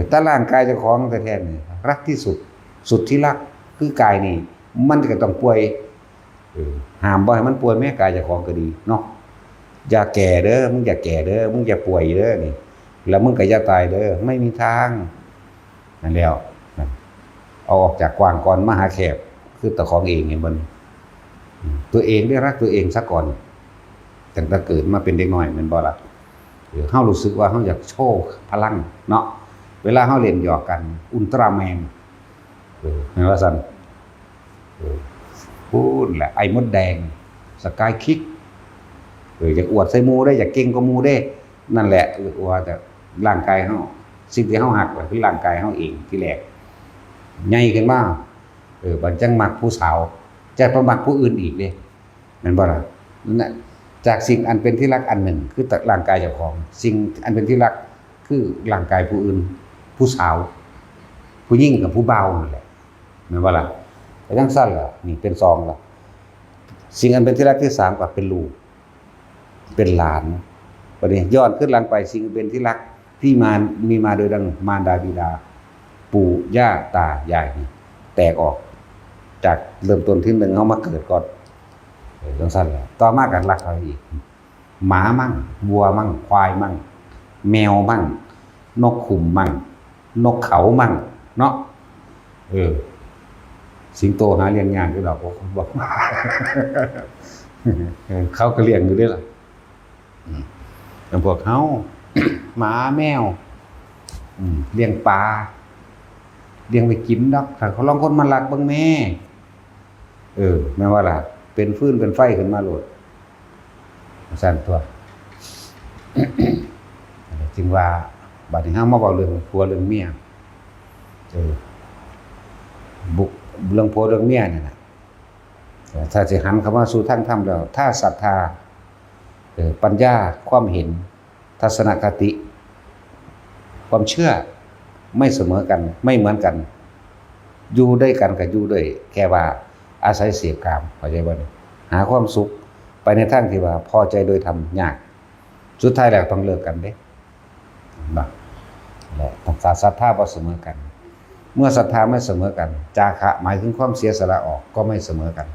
แต่ร่างกายเจ้าของแท้ๆนี่รักที่สุดที่รักคือกายนี่มันก็ต้องป่วยห้ามบ่ให้มันป่วยแม้กายเจ้าของก็ดีเนาะอย่าแก่เด้อมึงอย่าแก่เด้อมึงอย่าป่วยเด้อนี่แล้วมึงก็อย่าตายเด้อไม่มีทางนั่นแล้วเอาออกจากกว้างก่อนมาหาแคบคือตะของเองเนี่ยมันตัวเองได้รักตัวเองซะก่อนตั้งแต่เกิดมาเป็นเด็กน้อยมันบ่ล่ะเฮารู้สึกว่าเฮาอยากโชว์พลังเนาะเวลาเฮาเล่นหยอกกันอุลตร้าแมนเห็นว่าซั่นพูดแหละไอ้มดแดงสกายคิกอยากอวดใส่หมู่ได้อยากเก่งกว่าหมู่ได้นั่นแหละว่าแต่ร่างกายเฮาสิ่งที่เฮาหักคือร่างกายเฮาเองที่แรกใหญ่ขึ้นมาบัดจังมักผู้สาวจะประมักผู้อื่นอีกเด้แม่นบ่ล่ะนั่นจากสิ่งอันเป็นที่รักอันหนึ่งคือร่างกายเจ้าของสิ่งอันเป็นที่รักคือร่างกายผู้อื่นผู้สาวผู้หญิงกับผู้เบานั่นแหละแม่นบ่ล่ะแต่จังซั่นล่ะนี่เป็นซองล่ะสิ่งอันเป็นที่รักที่สามก็เป็นลูกเป็นหลานบัดนี้ย้อนขึ้นหลังไปสิ่งเป็นที่รักที่มีมาโดยดังมารดาบิดาปู่ย่าตายายนี่แตกออกจากเริ่มต้นที่หนึ่งเขามาเกิดก่อนจังซั่นแหละต่อมากันรักเขาอีกหมามั่งวัวมั่งควายมั่งแมวมั่งนกขุ่มมั่งนกเขามั่งเนาะสิงโตหาเลี้ยงยากอยู่ดอกบอก เขาก็เลี้ยงอยู่ด้วยล่ะอย่างพวกเขา หมาแมวเลี้ยงปลาเลี้ยงไปกินดอกถ้าเขาลองคนมารักเบิ่งแม่แม่ว่าล่ะเป็นฟืนเป็นไฟขึ้นมาโลดสั่นตัว จึงว่าบัดนี้เฮามาเว้าเรื่องผัวเรื่องเมียเรื่องผัวเรื่องเมียนี่น่ะถ้าสิหันเข้ามาสู่ทางธรรมแล้วถ้าศรัทธาปัญญาความเห็นทัศนคติความเชื่อไม่เสมอกันไม่เหมือนกันอยู่ด้วยกันกับอยู่ด้วยแค่ว่าอาศัยเสพกามเข้าใจบ่หาความสุขไปในทางที่ว่าพอใจโดยธรรมยากสุดท้ายแล้วต้องเลิกกันเด้บ่และศรัทธาบ่เสมอกัน เมื่อศรัทธาไม่เสมอกันจาคะหมายถึงความเสียสละออกก็ไม่เสมอกัน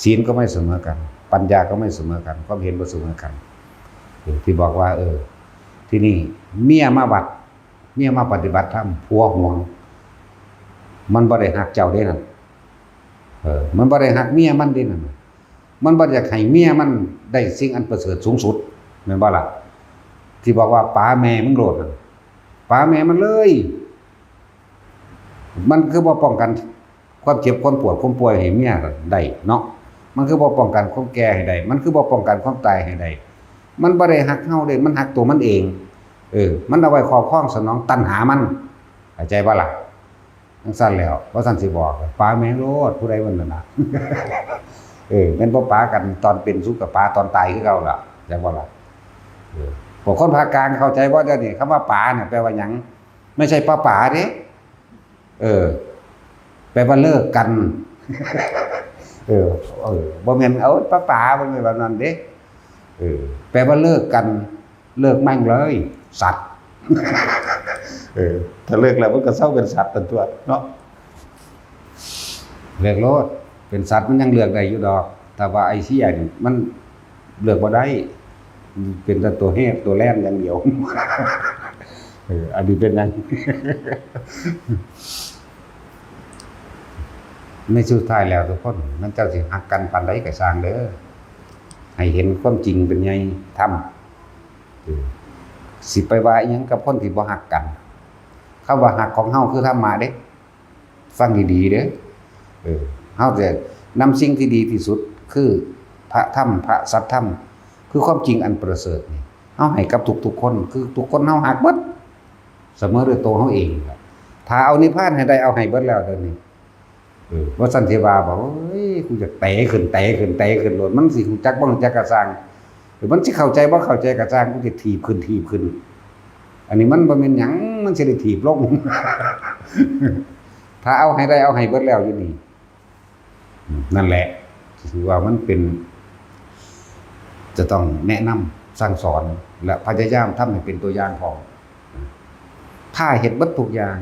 ศีลก็ไม่เสมอกันปัญญาก็ไม่เสมอกันความเห็นบ่เสมอกันที่บอกว่าที่นี่เมียมาบัดเมียมาปฏิบัติธรรมผัวห่วงมันบ่ได้หักเจ้าเด้นั่นมันบ่ได้หักเมียมันเด้นั่นมันบ่อยากให้เมียมันได้สิ่งอันประเสริฐสูงสุดแม่นบ่ล่ะที่บอกว่าป๋าแม่มึงโลดป๋าแม่มันเลยมันคือบ่ป้องกันความเจ็บความปวดความป่วยให้เมียได้เนาะมันคือบ่ป้องกันความแก่ให้ได้มันคือบ่ป้องกันความตายให้ได้มันบ่ได้หักเฮาเด้มันหักตัวมันเองมันเอาไว้ครอบครองสนองตัณหามันเข้าใจบ่ล่ะจังซั่นแล้วว่าซั่นสิบอกป๋าแม่โลดผู้ใดมันนั่นน่ะแม่นบ่ป๋ากันตอนเป็นสุขกับป๋าตอนตายคือเก่าล่ะจังบ่ล่ะพวกคนภาคกลางเข้าใจบ่เดี๋ยวนี้คำว่าป๋าเนี่ยแปลว่าหยังไม่ใช่ป๋าเด้แปลว่าเลิกกันบ่แม่นเอาป๋าบ่แม่นแบบนั้นเด้แปลว่าเลิกกันเลิกแม่งเลยสัตว์ถ้าเลิกแล้วมันก็เศร้าเป็นสัตว์ตันตัวเนาะเลิกโลดเป็นสัตว์มันยังเลือกได้อยู่ดอกแต่ว่าไอ้เหี้ยนี่มันเลือกบ่ได้เป็นแต่ตัวแห้ตัวแล่นอย่างเดียวอันนี้เป็นยังในสุดท้ายแล้วทุกคนมันเจ้าสิหักกันปานใดก็สร้างเด้อให้เห็นความจริงเป็นไงทำสิไปว่าอีหยังกับคนที่บ่หักกันคำว่าหักของเฮาคือธรรมะเด้ฟังดีๆเด้อเฮาจะนำสิ่งที่ดีที่สุดคือพระธรรมพระสัทธรรมคือความจริงอันประเสริฐนี่เฮาให้กับทุกๆคนคือทุกคนเฮาหักเบิดเสมอด้วยตัวเฮาเองถ้าเอานิพพานให้ได้เอาให้เบิดแล้วเดี๋ยวนี้ว่าสันติวาบอกเฮ้ยกูจะเตะขึ้นโลดมันสิฮู้จักบ่ฮู้จักกระซังหรือมันสิเข้าใจบ่เข้าใจกระซังกูจะถีบขึ้นอันนี้มันบ่แม่นหยังมันสิได้ถีบลง ถ้าเอาให้ได้เอาให้เบิดแล้วอยู่นี่นั่นแหละถือว่ามันเป็นจะต้องแนะนำสั่งสอนและพยายามทำให้เป็นตัวอย่างของถ้าเฮ็ดเบิดทุกอย่าง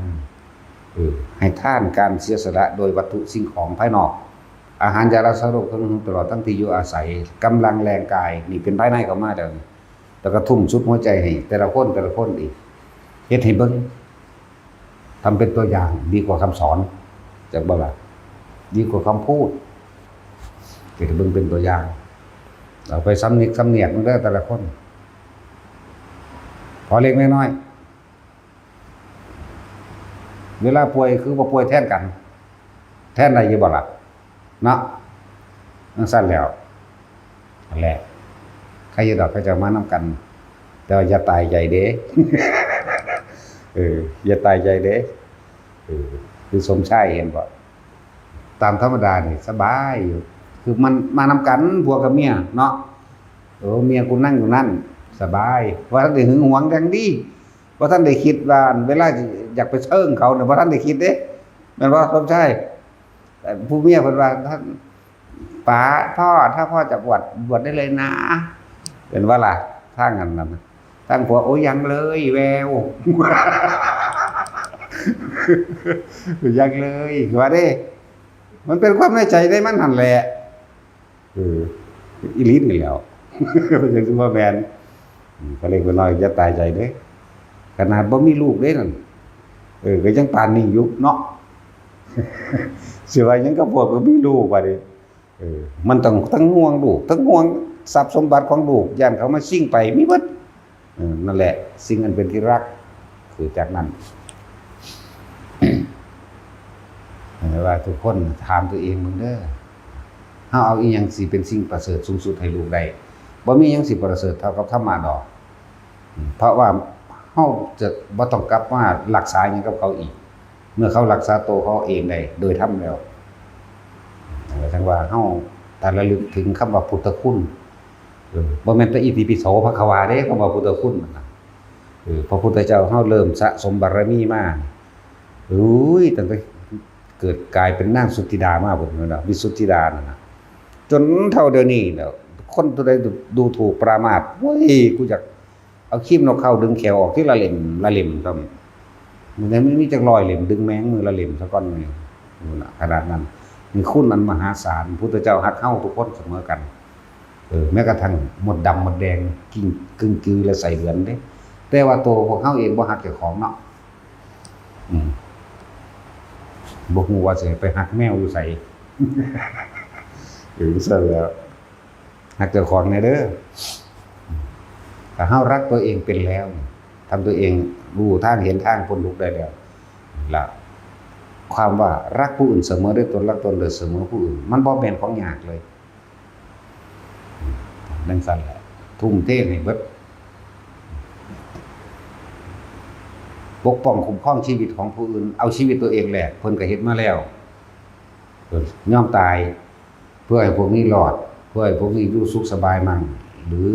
ให้ท่านการเสียสละโดยวัตถุสิ่งของภายนอกอาหารยารักษาโรคตลอดทั้งที่อยู่อาศัยกำลังแรงกายนี่เป็นภายในเข้ามาแล้วก็ทุ่มสุดหัวใจให้แต่ละคนอีกเฮ็ดให้เบิ่งทำเป็นตัวอย่างดีกว่าคำสอนจากบ่ล่ะดีกว่าคำพูดเฮ็ดให้เบิ่งเป็นตัวอย่างเอาไปสำเนียกมันได้แต่ละคนพอเล็กน้อยเวลาป่วยคือบ่ป่วยแทนกันแทนได้อยู่บ่ล่ะเนาะจังซั่นแล้วนั่นแหละใครจะดอกก็จะมานำกันแต่ว่าอย่าตายใจเด้อย่าตายใจเด้คือสมชายเห็นบ่ตามธรรมดานี่สบายอยู่คือมันมานำกันผัวกับเมียเนาะเมียกูนั่งอยู่นั่นสบายว่าท่านได้หึงหวงจังดีว่าท่านได้คิดว่าเวลาอยากไปเชิงเขาเนี่ยว่าท่านได้คิดเด้แม่นบ่สมชายผู้เมียเพิ่นว่าท่านป๋าพ่อถ้าพ่อจะบวชได้เลยนะเป็นว่าล่ะทางนั้นทางผัวโอ้ยังเลยแวว ยังเลยว่าเด้มันเป็นความในใจได้มันหั่นแหละอีหลีนี่แหล้วเป็นจังว่าแม่นก็เลยบ่น้อยอย่าตายใจเด้ขนาดบ่มีลูกเด้นั่นก็ยังปานนี้อยู่เนาะสิว่ายังก็พวกบ่มีลูกว่าดิมันต้องทั้งห่วงลูกทั้งห่วงทรัพย์สมบัติของลูกย่านเขามาซิ่งไปมีเบิดนั่นแหละสิ่งอันเป็นที่รักคือจากนั้นว่าทุกคนถามตัวเองมึงเด้อเฮาเอาอีหยังสิเป็นสิ่งประเสริฐสูงสุดให้ลูกได้บ่มีหยังสิประเสริฐเท่ากับธรรมะดอกเพราะว่าเฮาจะบ่ต้องกลับมารักษาหยังกับเขาอีกเมื่อเขารักษาตัวเขาเองได้โดยธรรมแล้วทั้งว่าเฮาถ้าระลึกถึงคำว่าพุทธคุณบ่แม่นแต่อิติปิโสภควาเด้คำว่าพุทธคุณน่ะพระพุทธเจ้าเฮาเริ่มสะสมบารมีมาตั้งแต่เกิดกลายเป็นนางสุทธิดามาพุ่นน่ะวิสุทธิดานั่นน่ะจนเท่าเดี๋ยวนี้แล้วคนตัวใดดูถูกปรามาสโอ้ยกูอยากเอาครีมนกเข้าดึงแขวออกที่ละเล่มซ้ำ มันได้ไม่มีจัก100เล่มดึงแมงมือละเล่มซะก่อนนี่นู่นน่ะขนาดนั้นนี่คุณมันมหาศาลพุทธเจ้าฮักเฮาทุกคนเสมอกันแม้กระทั่งหมดดำหมดแดงกิ้งกึ่งกือและใส่เดือนเด้แต่ว่าตัวพวกเฮาเองบ่ฮักเจ้าของเนาะบ่ฮู้ว่าสิไปฮักแมวอยู่ไสซั่นแล้วฮักเจ้าของแน่เด้อถ้าเฮารักตัวเองเป็นแล้วทำตัวเองรู้ทางเห็นทางพ้นทุกข์ได้แล้วล่ะความว่ารักผู้อื่นเสมอด้วยตนรักตนเลยเสมอผู้อื่นมันบ่แม่นของยากเลยนั่นสั่นแหละทุ่มเทให้เบิดปกป้องคุ้มครองชีวิตของผู้อื่นเอาชีวิตตัวเองแหละเพิ่นก็เฮ็ดมาแล้วยอมตายเพื่อให้พวกนี้รอดเพื่อให้พวกนี้อยู่สุขสบายมั่งหรือ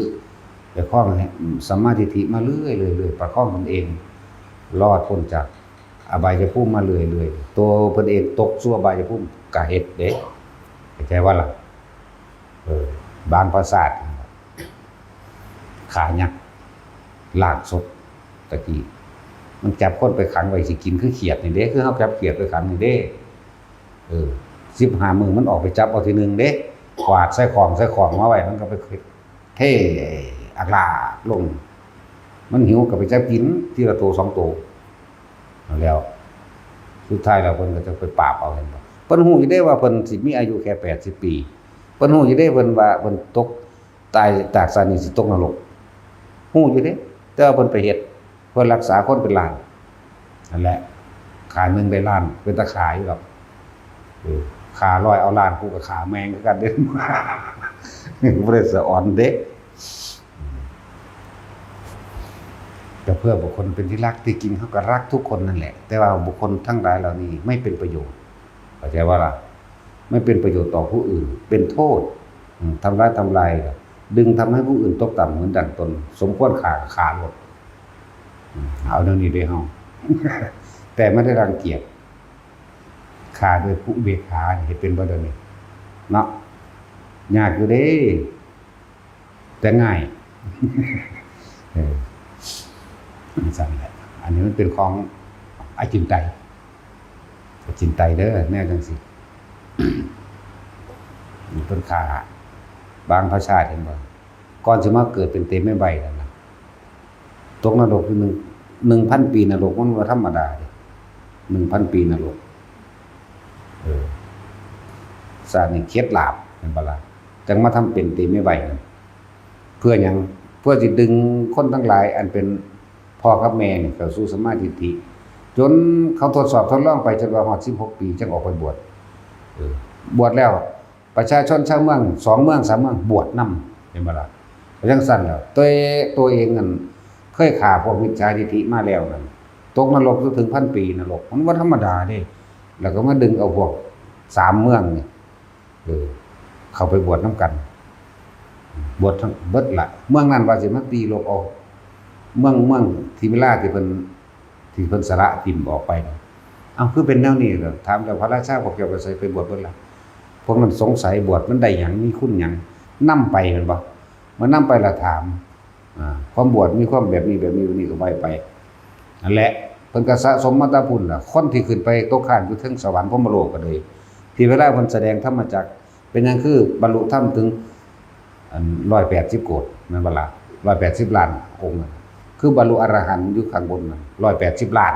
ไปคล้องสัมมาทิฏฐิมาเรื่อยๆประคองตนเองรอดพ้นจากอบายภูมิมาเรื่อยๆตัวเพิ่นเองตกสู่อบายภูมิก็เฮ็ดเด้เข้าใจว่าล่ะบางปราสาทขายักษ์ลากศพตะกี้มันจับคนไปขังไว้สิกินคือเขียดนี่เด้คือเฮาจับเขียดไปขังนี่เด้15มื้อมันออกไปจับเอาทีนึงเด้กวาดใส่ของมาไว้มันก็ไปเทอักลาลงมันหิวก็ไปจับกินทีละตัว2ตัวแล้วสุดท้ายแล้วเพิ่นก็จะไปปราบเอาเห็นบ่เพิ่นฮู้อยู่เด้ว่าเพิ่นสิมีอายุแค่80ปีเพิ่นฮู้อยู่เด้เพิ่นว่าเพิ่นตกตายจากสานี่สิตกนรกฮู้อยู่เด้แต่ว่าเพิ่นไปเฮ็ดเพิ่นรักษาคนเป็นล้านนั่นแหละขานึงได้ล้านเป็นตาขายอยู่หรอกขาร้อยเอาล้านกูก็ขาแมงคือกันเด้บ่ได้สะอ่อนเด้แต่เพื่อบุคคลเป็นที่รักที่จริงเขาก็รักทุกคนนั่นแหละแต่ว่าบุคคลทั้งหลายเหล่านี้ไม่เป็นประโยชน์เข้าใจว่าล่ะไม่เป็นประโยชน์ต่อผู้อื่นเป็นโทษทำร้ายทำลายดึงทำให้ผู้อื่นตกต่ำเหมือนดั่งตนสมควรขาหมดเอาเรื่องนี้ด้วยเฮา แต่ไม่ได้รังเกียจขาโดยผู้เบกขาเห็นเป็นบ่ได้นี่เนาะยากอยู่เด้แต่ง่ายสั่นแหละอันนี้มันเป็นของอาจินไตเด้อแน่จังสิมีต้นขาบางพระชาติเห็นบ่ก่อนสิมาเกิดเป็นเตไม่ใบนั่นน่ะตกนรกคือ 1,000 ปีนรกมันบ่ธรรมดาเด้ 1,000 ปีนรกซานี่เคล็ดลับเห็นบ่ล่ะจังมาทำเป็นเตไม่ใบนั่นเพื่อหยังเพื่อสิดึงคนทั้งหลายอันเป็นพ่อกับแม่นี่เข้าสู่สัมมาทิฏฐิจนเขาทดสอบทดลองไปจนว่าฮอด16ปีจึงออกไปบวชบวชแล้วประชาชนชาวเมือง2เมือง3เมืองบวชนำเห็นบ่ล่ะจังซั่นแล้วตัวเองนั่นเคยฆ่าพวกมิจฉาทิฏฐิมาแล้วนั่นตกนรกถึง 1,000 ปีนรกมันบ่ธรรมดาเด้แล้วก็มาดึงเอาพวก3เมืองนี่เข้าไปบวชนำกันบวชทั้งเบิดละเมืองนั้นว่าสิมาตีลบเอาเมืองที่เวลาที่เพิ่นสละทิ่มออกไปเอ้าคือเป็นแนวนี้เหรอถามแล้วพระราชาบอกเกี่ยวกับใส่ไปบวชเบิดละพวกนั้นสงสัยบวชมันได้หยังมีคุณหยังนำไปแม่นบ่มันนำไปละถามความบวชมีความแบบนี้ก็ไปนั่นแหละเพิ่นก็สะสมมาตาพุ่นล่ะคนที่ขึ้นไปตกข้างอยู่ถึงสวรรค์พรหมโลกก็เลยที่เวลาเพิ่นแสดงธรรมจักรเป็นหยังคือบรรลุธรรมถึง180 โกฏนั่นบ่ล่ะ180 ล้านองค์คือบรรลุอรหันต์อยู่ข้างบนน่ะ180 ล้าน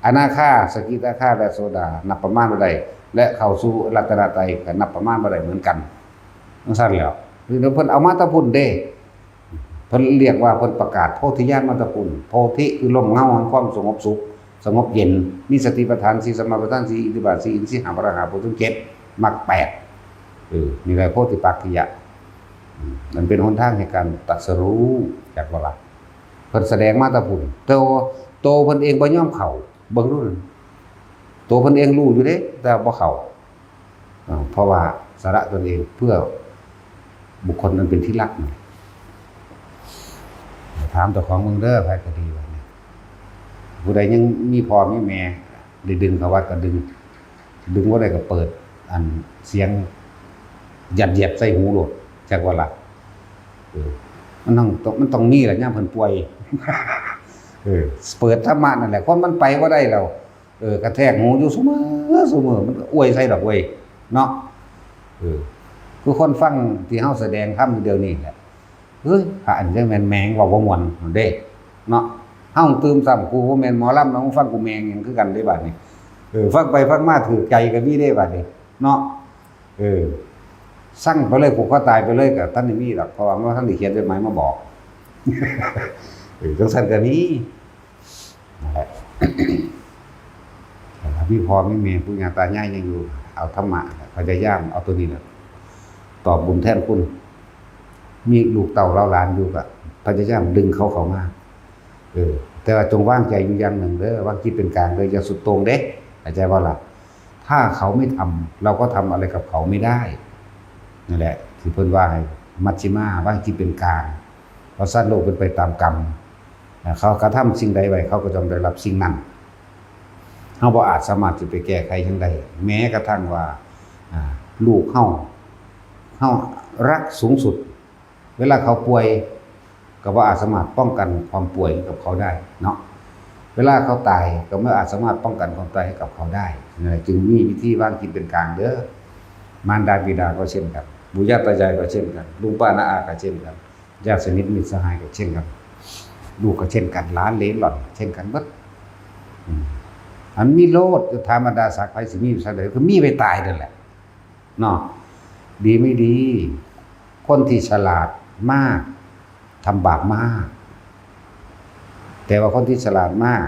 อนาคาสกิทาคาและโสดานับประมาณบ่ได้และเข้าสู่รัตนตรัยก็นับประมาณบ่ได้เหมือนกันจังซั่นแหล้วคือเพิ่นเอามาตะพุ่นเด้เพิ่นเรียกว่าเพิ่นประกาศโพธิญาณมาตะพุ่นโพธิคือลมเงาแห่งความสงบสุขสงบเย็นมีสติปัฏฐาน4สัมมาปัฏฐาน4อิทธิบาท4อินทรีย์5พระหาโพธิ7มรรค8นี่แหละโพธิปักขิยะมันเป็นหนทางในการตรัสรู้จากว่าล่ะเพิ่นแสดงมาตะพุ่นโตเพิ่นเองบ่ยอมเข้าเบิ่งดูนั่นโตเพิ่นเองรู้อยู่เด้แต่บ่เข้าเพราะว่าสาระตนเองเพื่อบุคคลนั้นเป็นที่รักถามเจ้าของเมืองเด้อไผก็ดีว่านี่ผู้ใดยังมีพ่อมีแม่ได้ดึงเข้าวัดก็ดึงบ่ได้ก็เปิดอันเสียงยัดเยียดใส่หูโลดจักว่าล่ะมันต้องมีแหละยามเพิ่นป่วย เปิดธรรมะนั่นแหละคนมันไปบ่ได้แล้วกระแทกหูอยู่เสมอมันก็อวยใส่ดอกเว้ยเนาะคือคนฟังที่เฮาแสดงธรรมเดี๋ยวนี้แหละเฮ้ยพระอันจังแม่นแมงเว้าบ่ม่วนเด้เนาะเฮาตื่มซ้ำกูบ่แม่นหมอลำน้องฟังกูแมงหยังคือกันเด้บัดนี้ฟังไปฟังมาถือใจก็มีเด้บัดนี้เนาะสั่งไปเลยผูกคอตายไปเลยก็ท่านนี่มีดอกเพราะว่าท่านได้เขียนจดหมายมาบอกจังซั่นก็มีนั่นแหละพี่พอมีแม่ปู่ย่าตายายยังอยู่เอาธรรมะพยายามเอาตัวนี้แหละตอบบุญแทนคุณมีลูกเต่าเราหลานอยู่ก็พยายามดึงเขาเข้ามาแต่ว่าจงว่างใจอยู่อย่างหนึ่งเด้อวางจิตเป็นกลางเลยอย่าสุดโต่งเด้เข้าใจบ่ล่ะถ้าเขาไม่ทำเราก็ทำอะไรกับเขาไม่ได้นั่นแหละที่เพิ่นว่าให้มัชฌิมาว่างจิตเป็นกลางเพราะสัตว์โลกเป็นไปตามกรรมเขากระทำสิ่งใดไว้เขาก็ต้องได้รับสิ่งนั้นเฮาบ่อาจสามารถจะไปแก้ไขจังใดแม้กระทั่งว่าลูกเฮารักสูงสุดเวลาเขาป่วยก็บ่อาจสามารถป้องกันความป่วยกับเขาได้เนาะเวลาเขาตายก็ไม่อาจสามารถป้องกันความตายให้กับเขาได้จึงมีวิธีวางจิตเป็นกลางเด้อมารดาบิดาก็เช่นกันปู่ย่าตายายก็เช่นกันลุงป้าน้าอาก็เช่นกันญาติสนิทมิตรสหายก็เช่นกันลูกก็เช่นกันหลานเหลนหล่อนเช่นกันหมดอันมีโลดธรรมดาศักดิ์ไผสิมีซะเด้อคือมีไปตายนั่นแหละเนาะดีไม่ดีคนที่ฉลาดมากทำบาปมากแต่ว่าคนที่ฉลาดมาก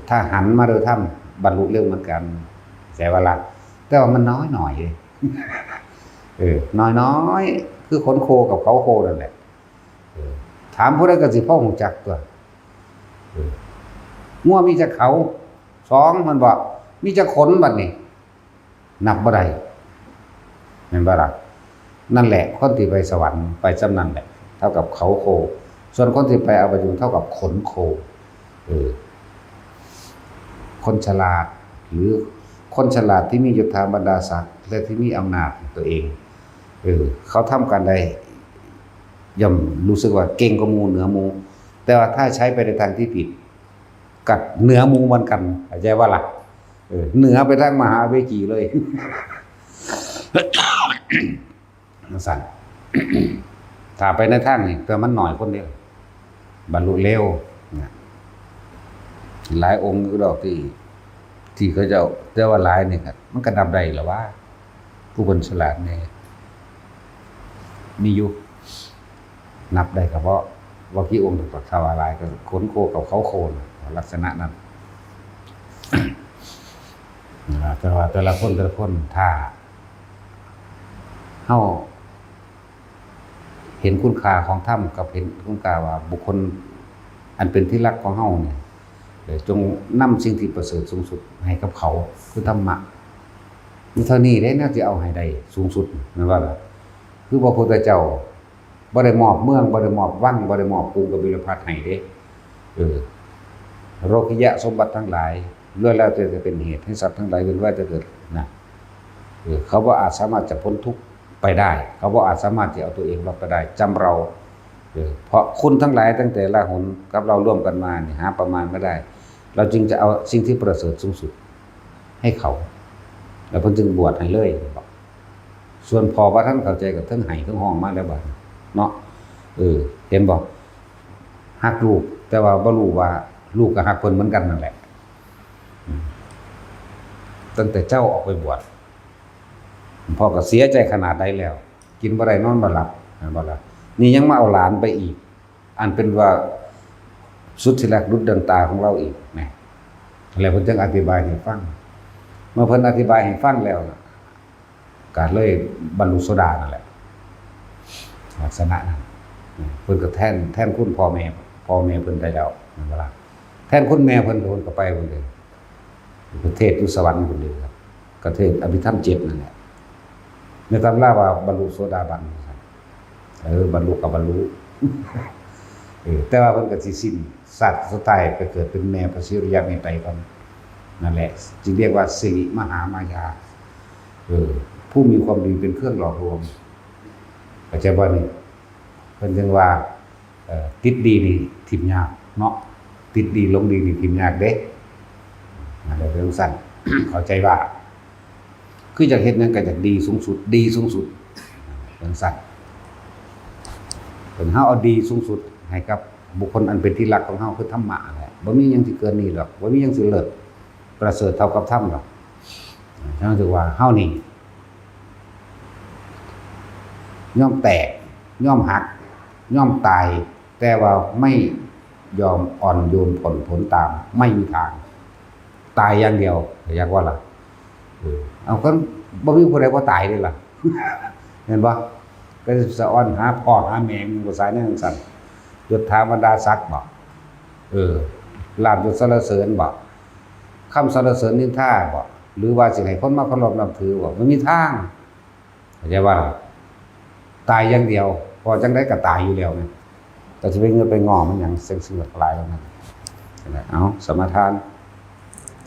ถ้าหันมาโดยทำบรรลุเร็วเหมือนกันแต่ว่าละแต่ว่ามันน้อยหน่อยน้อยคือขนโคกับเขาโคนั่นแหละถามผู้ใดก็สิพ่อหูจักตัวงัวมีจักเขาสองมันบอกมีจักขนบัดนี้นับบ่ได้แม่นบ่ล่ะนั่นแหละคนที่ไปสวรรค์ไปจำนั้นแหละเท่ากับเขาโคส่วนคนที่ไปอบายภูมิเท่ากับขนโคคนฉลาดหรือคนฉลาดที่มียศถาบรรดาศักดิ์และที่มีอำนาจตัวเองเขาทำกันได้ย่อมรู้สึกว่าเก่งกว่าหมู่เหนือหมู่แต่ว่าถ้าใช้ไปในทางที่ผิดกับเหนือหมู่เหมือนกันเข้าใจว่าล่ะเหนือไปทางมหาเวกีเลยสั่นถ้าไปในทางนี้แต่มันหน่อยคนเดียวบรรลุเร็วหลายองค์ก็ดอกที่เขาจะแต่ว่าหลายนี่ครับมันก็นับได้หรอว่าผู้คนฉลาดเนี่ยมีอยู่นับได้ก็เพราะว่ากี่องค์ถูกทวารายก็ขนโคกับเขาโคนลักษณะนั้นแต่ว่าแต่ละคนถ้าเฮาเห็นคุณค่าของธรรมกับเห็นคุณค่าว่าบุคคลอันเป็นที่รักของเฮาเนี่ยจงนำสิ่งที่ประเสริฐสูงสุดให้กับเขาคือธรรมะมีเท่านี้ได้น่าจะเอาให้ได้สูงสุดนั่นว่าล่ะคือพระพุทธเจ้าบ่ได้มอบเมืองบ่ได้มอบวังบ่ได้มอบกรุงกบิลพัสให้เด้โลกิยะสมบัติทั้งหลายล้วนแล้วแต่จะเป็นเหตุให้สัตว์ทั้งหลายเวียนว่ายตายเกิดนะเขาบ่อาจสามารถจะพ้นทุกข์ไปได้เขาบ่อาจสามารถจะเอาตัวเองรอดไปได้จำเราเพราะคุณทั้งหลายตั้งแต่ละหนกับเราร่วมกันมาหาประมาณไม่ได้เราจึงจะเอาสิ่งที่ประเสริฐสูงสุดให้เขาแล้วเพิ่นจึงบวชให้เลยส่วนพอว่าท่านเข้าใจกับทั้งไห้ทั้งห้องมาแล้วบัดเนาะเห็นบ่ฮักลูกแต่ว่าบ่รู้ว่าลูกก็ฮักเพิ่นเหมือนกันนั่นแหละตั้งแต่เจ้าออกไปบวชพ่อก็เสียใจขนาดใดแล้วกินบ่ได้นอนบ่หลับบ่ล่ะนี่ยังมาเอาหลานไปอีกอันเป็นว่าสุดที่แรกดุจดังตาของเราอีกแหมแล้วเพิ่นจึงอธิบายให้ฟังเมื่อเพิ่นอธิบายให้ฟังแล้วก็เลยบรรลุโสดานั่นแหละลักษณะนั้นเพิ่นก็แทนคุณพ่อแม่เพิ่นได้แล้วนั่นบ่ล่ะแทนคุณแม่เพิ่นก็ไปเพิ่นเลยประเทศอยู่สวรรค์เพิ่นเลยครับประเทศอภิธรรม7นั่นแหละในตำราว่าบรรลุโสดาบันบรรลุกับบรรลุแต่ว่าเพิ่นก็สิสิ้นสัตว์สไตล์ไปเกิดเป็นแม่พระศิริยะเมตไตรกันนั่นแหละจึงเรียกว่าสิริมหามายาผู้มีความดีเป็นเครื่องหล่อรวมเข้าใจบ่นี่เพิ่นจึงว่าติดดีนี่ทิ่มยากเนาะ ติดดีลงดีนี่ทิมยากเด้อะไรเรื่องสั้น เข้าใจว่าคืออยากเฮ็ดนั้นก็อยากดีสูงสุดดีสูงสุดเรื่องสั้นเป็นเฮาเอาดีสูงสุดให้กับบุคคลอันเป็นที่รักของเฮาคือธรรมะแหละบ่มีหยังสิเกินนี้หรอกบ่มีหยังสิเลิศประเสริฐเท่ากับธรรมหรอกฉันรู้สึกว่าเฮานี่ย่อมแตกย่อมหักย่อมตายแต่ว่าไม่ยอมอ่อนโยนผลตามไม่มีทางตายอย่างเดียวอยากว่าล่ะเอาก็บ่มีผู้ใดบ่ตายเลยล่ะ เห็นบ่ก็สะอ้อนหาพ่อหาแม่มันบ่สายแนวสั่นยศถาบรรดาศักดิ์บ่ลาภยศสรรเสริญบ่คำสรรเสริญนินทาบ่หรือว่าสิให้คนมาเคารพนับถือบ่มันมีทางเข้าใจว่าตายอย่างเดียวพอจังได๋ก็ตายอยู่แล้วนะแต่สิไปเงินไปงอมันหยังเสื่อมหลายแล้วนั่นเอาสมาทาน